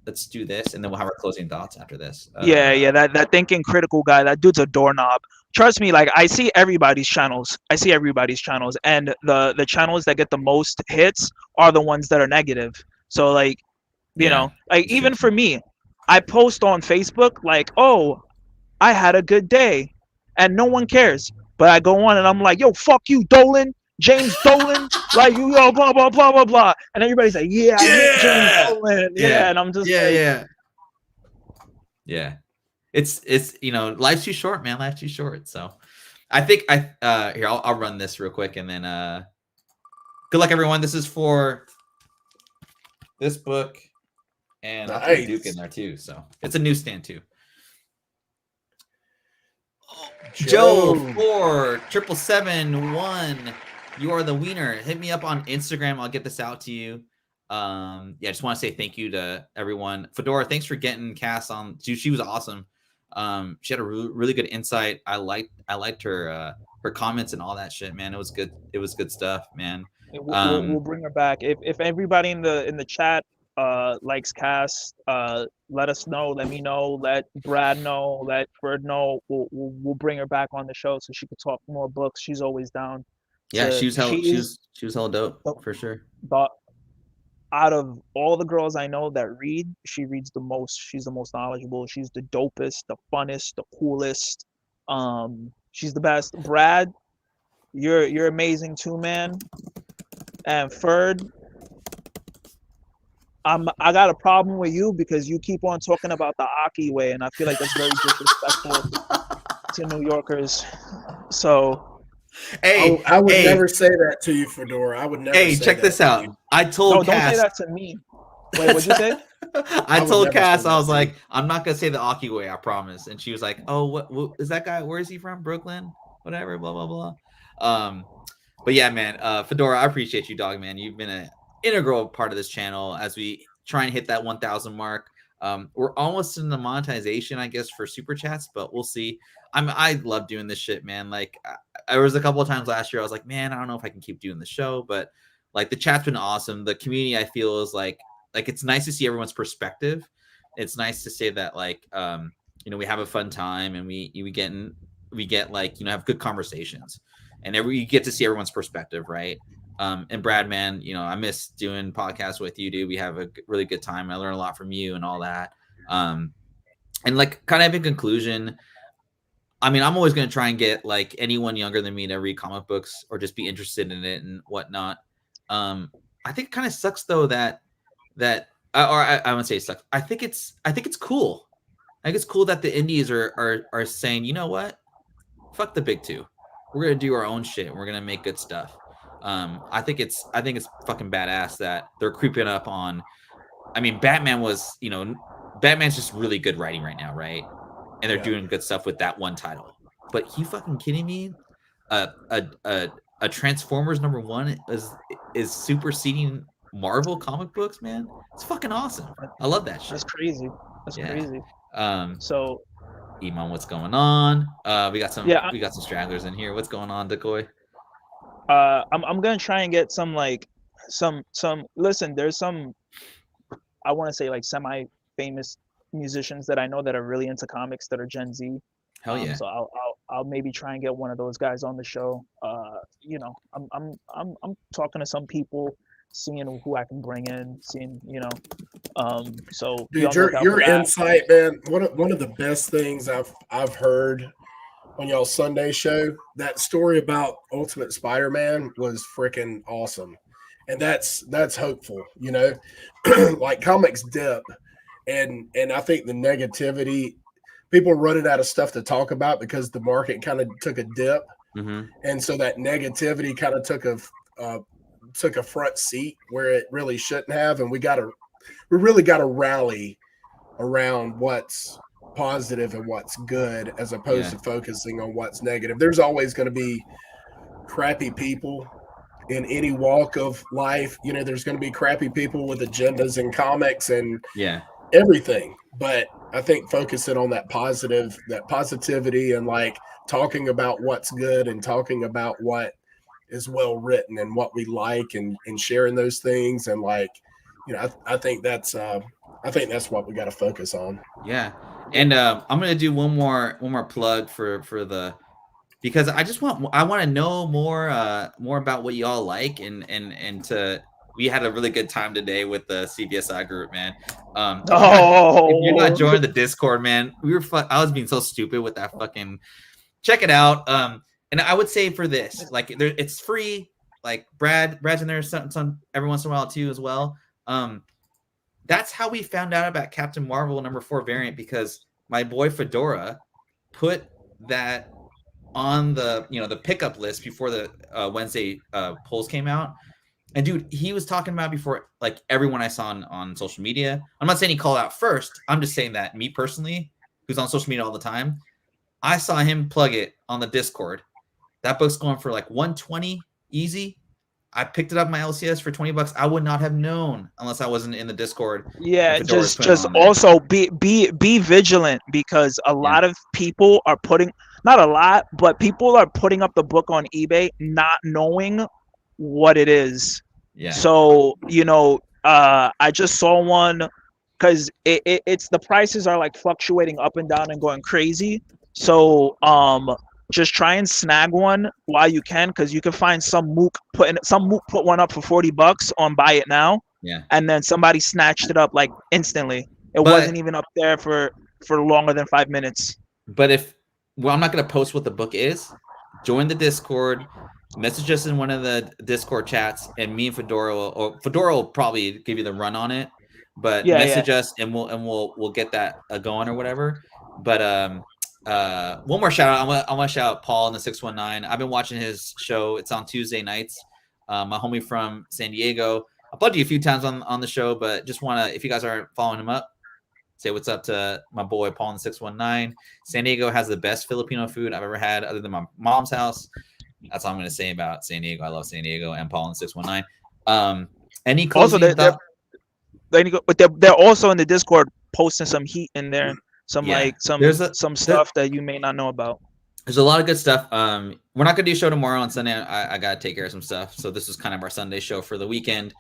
let's do this, and then we'll have our closing thoughts after this. That thinking critical guy, that dude's a doorknob. Trust me, like, I see everybody's channels, and the channels that get the most hits are the ones that are negative. So like, like even for me, I post on Facebook like, oh, I had a good day, and no one cares. But I go on and I'm like, yo, fuck you, Dolan, James Dolan, like, you, yo, blah blah blah blah blah, and everybody's like, I hate James Dolan, and I'm just It's life's too short, man. Life's too short. So I think here, I'll run this real quick, and then good luck, everyone. This is for this book, and I'll put Duke in there too. So it's a newsstand too. Joe 47771, you are the wiener. Hit me up on Instagram. I'll get this out to you. I just want to say thank you to everyone. Fedora, thanks for getting Cass on. She was awesome. She had a really good insight. I liked her comments and all that shit, man. It was good. It was good stuff, man. We'll bring her back. If everybody in the chat likes Cass, let us know. Let me know. Let Brad know. Let Fred know. We'll bring her back on the show so she could talk more books. She's always down. Yeah, she was hella dope for sure. out of all the girls I know that read, she reads the most. She's the most knowledgeable. She's the dopest, the funnest, the coolest. She's the best. Brad, you're amazing too, man. And Ferd, I got a problem with you because you keep on talking about the Aki way, and I feel like that's very disrespectful to New Yorkers. So, Hey, I would hey, never say that to you, Fedora. I would never. hey, say check that this to out. you. I told no, don't Cass. say that to me. Wait, what'd you say? I would told never Cass, say I that was to you. like, I'm not gonna say the Aki way, I promise. And she was like, oh, what is that guy? Where is he from? Brooklyn? Whatever, blah blah blah. But yeah, man, Fedora, I appreciate you, dog, man. You've been an integral part of this channel as we try and hit that 1,000 mark. We're almost in the monetization, I guess, for super chats, but we'll see. I love doing this shit, man. Like, I was a couple of times last year, I was like, man, I don't know if I can keep doing the show, but like the chat's been awesome. The community, I feel, is like it's nice to see everyone's perspective. It's nice to say that like we have a fun time and we get like have good conversations, and you get to see everyone's perspective, right? And Brad, man, I miss doing podcasts with you, dude. We have a really good time. I learn a lot from you and all that. And like kind of in conclusion, I mean, I'm always going to try and get like anyone younger than me to read comic books or just be interested in it and whatnot. I think it kind of sucks though that I wouldn't say it sucks. I think it's cool. I think it's cool that the indies are saying, you know what, fuck the big two. We're gonna do our own shit. We're gonna make good stuff. I think it's fucking badass that they're creeping up on. I mean, Batman's just really good writing right now, right? And they're doing good stuff with that one title. But you fucking kidding me? A Transformers #1 is superseding Marvel comic books, man. It's fucking awesome. I love that shit. That's crazy. That's crazy. So, Iman, what's going on? We got some stragglers in here. What's going on, Decoy? I'm gonna try and get some like some. Listen, there's some. I want to say like semi-famous musicians that I know that are really into comics that are Gen Z. Hell yeah. So I'll maybe try and get one of those guys on the show. I'm talking to some people, seeing who I can bring in, seeing So dude, your insight, man. One of the best things I've heard on y'all's Sunday show. That story about Ultimate Spider-Man was freaking awesome, and that's hopeful. Like comics dip, and I think the negativity. People running out of stuff to talk about because the market kind of took a dip, and so that negativity kind of took a front seat where it really shouldn't have. And we really got to rally around what's positive and what's good, as opposed to focusing on what's negative. There's always going to be crappy people in any walk of life. There's going to be crappy people with agendas in comics and everything, but I think focusing on that positivity and like talking about what's good and talking about what is well written and what we like and sharing those things. And like, I think that's what we got to focus on. Yeah. And I'm going to do one more plug for because I want to know more about what y'all like and we had a really good time today with the CBSI group, man. If you're not joining the Discord, man, I was being so stupid with that fucking. Check it out. And I would say for this, like, it's free. Like Brad's in there some every once in a while too as well. That's how we found out about Captain Marvel #4 variant, because my boy Fedora put that on the pickup list before the Wednesday polls came out. And dude, he was talking about before, like everyone I saw on social media. I'm not saying he called out first. I'm just saying that me personally, who's on social media all the time, I saw him plug it on the Discord. That book's going for like 120 easy. I picked it up my LCS for $20. I would not have known unless I wasn't in the Discord. Yeah, just also be vigilant, because a lot of people are not a lot, but people are putting up the book on eBay not knowing what it is. Yeah. So I just saw one, because it's the prices are like fluctuating up and down and going crazy. So just try and snag one while you can, because you can find some mook put one up for $40 on Buy It Now. Yeah. and then somebody snatched it up like instantly. It wasn't even up there for longer than 5 minutes. But I'm not going to post what the book is. Join the Discord, message us in one of the Discord chats, and me and Fedora will probably give you the run on it. But message us, and we'll get that going or whatever. But one more shout out. I want to shout out Paul in the 619. I've been watching his show. It's on Tuesday nights. My homie from San Diego. I've plugged you a few times on the show, but just want to, if you guys aren't following him up, say what's up to my boy Paul in the 619. San Diego has the best Filipino food I've ever had, other than my mom's house. That's all I'm going to say about San Diego. I love San Diego and Paul in the 619. Any closing thoughts? But they're also in the Discord posting some heat in there, some stuff that you may not know about. There's a lot of good stuff. We're not gonna do a show tomorrow on Sunday. I gotta take care of some stuff, so this is kind of our Sunday show for the weekend.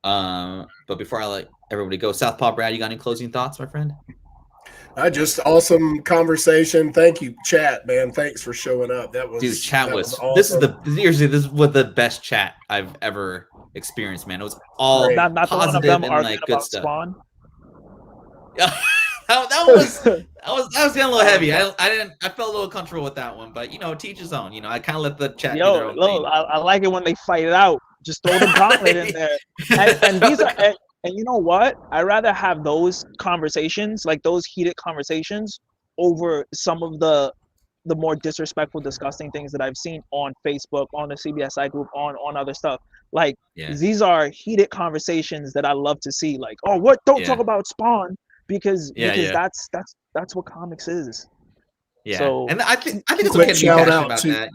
But before I let everybody go, South Paw Brad, you got any closing thoughts, my friend? Just awesome conversation. Thank you, chat, man. Thanks for showing up. Chat was awesome. This is the best chat I've ever experienced, man. It was all not positive and like good stuff. Spawn. that was getting a little heavy. I felt a little comfortable with that one, but teach his own. I kind of let the chat do their own thing. I like it when they fight it out. Just throw the gauntlet in there. And these are and you know what? I'd rather have those conversations, like those heated conversations, over some of the more disrespectful, disgusting things that I've seen on Facebook, on the CBSI group, on other stuff. Like these are heated conversations that I love to see. Like, don't talk about Spawn because that's what comics is. Yeah. So, and I think it's okay to be passionate about that.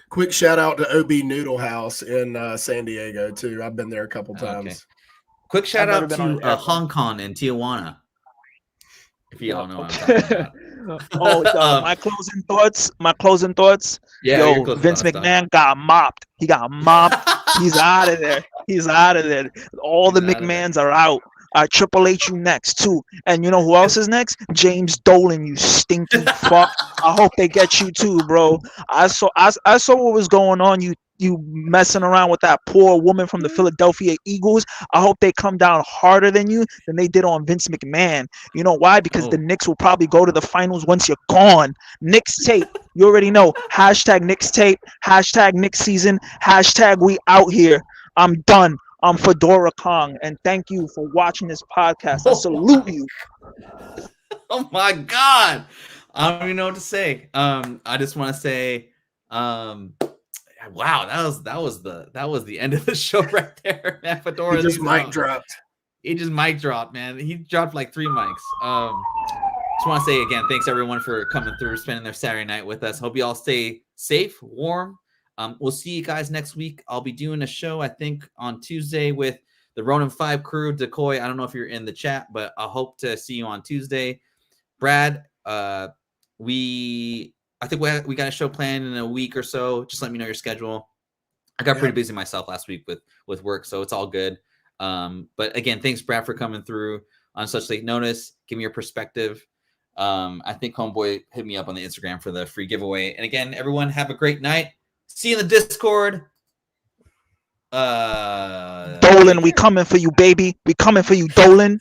Quick shout out to OB Noodle House in San Diego too. I've been there a couple times. Okay. Quick shout out to Hong Kong and Tijuana. If you all know what I'm talking about. My closing thoughts. Yeah, Vince McMahon got mopped. He got mopped. He's out of there. All the McMahons are out. Triple H, you next too. And you know who else is next? James Dolan, you stinking fuck. I hope they get you too, bro. I saw what was going on. You messing around with that poor woman from the Philadelphia Eagles. I hope they come down harder than they did on Vince McMahon. You know why? Because the Knicks will probably go to the finals once you're gone. Knicks tape. You already know. # Knicks tape. # Knicks season. # we out here. I'm done. I'm Fedora Kong, and thank you for watching this podcast. I salute you. Oh my God. I don't even know what to say. I just want to say, wow, that was the end of the show right there, man. Fedora just mic dropped. He just mic dropped, man. He dropped like 3 mics. Just want to say again, thanks everyone for coming through, spending their Saturday night with us. Hope you all stay safe, warm. We'll see you guys next week. I'll be doing a show, I think, on Tuesday with the Ronin 5 crew. Decoy, I don't know if you're in the chat, but I hope to see you on Tuesday. Brad, I think we got a show planned in a week or so. Just let me know your schedule. I got pretty busy myself last week with work, so it's all good. But again, thanks, Brad, for coming through on such late notice. Give me your perspective. I think Homeboy hit me up on the Instagram for the free giveaway. And again, everyone, have a great night. See you in the Discord. Dolan, we coming for you, baby. We coming for you, Dolan.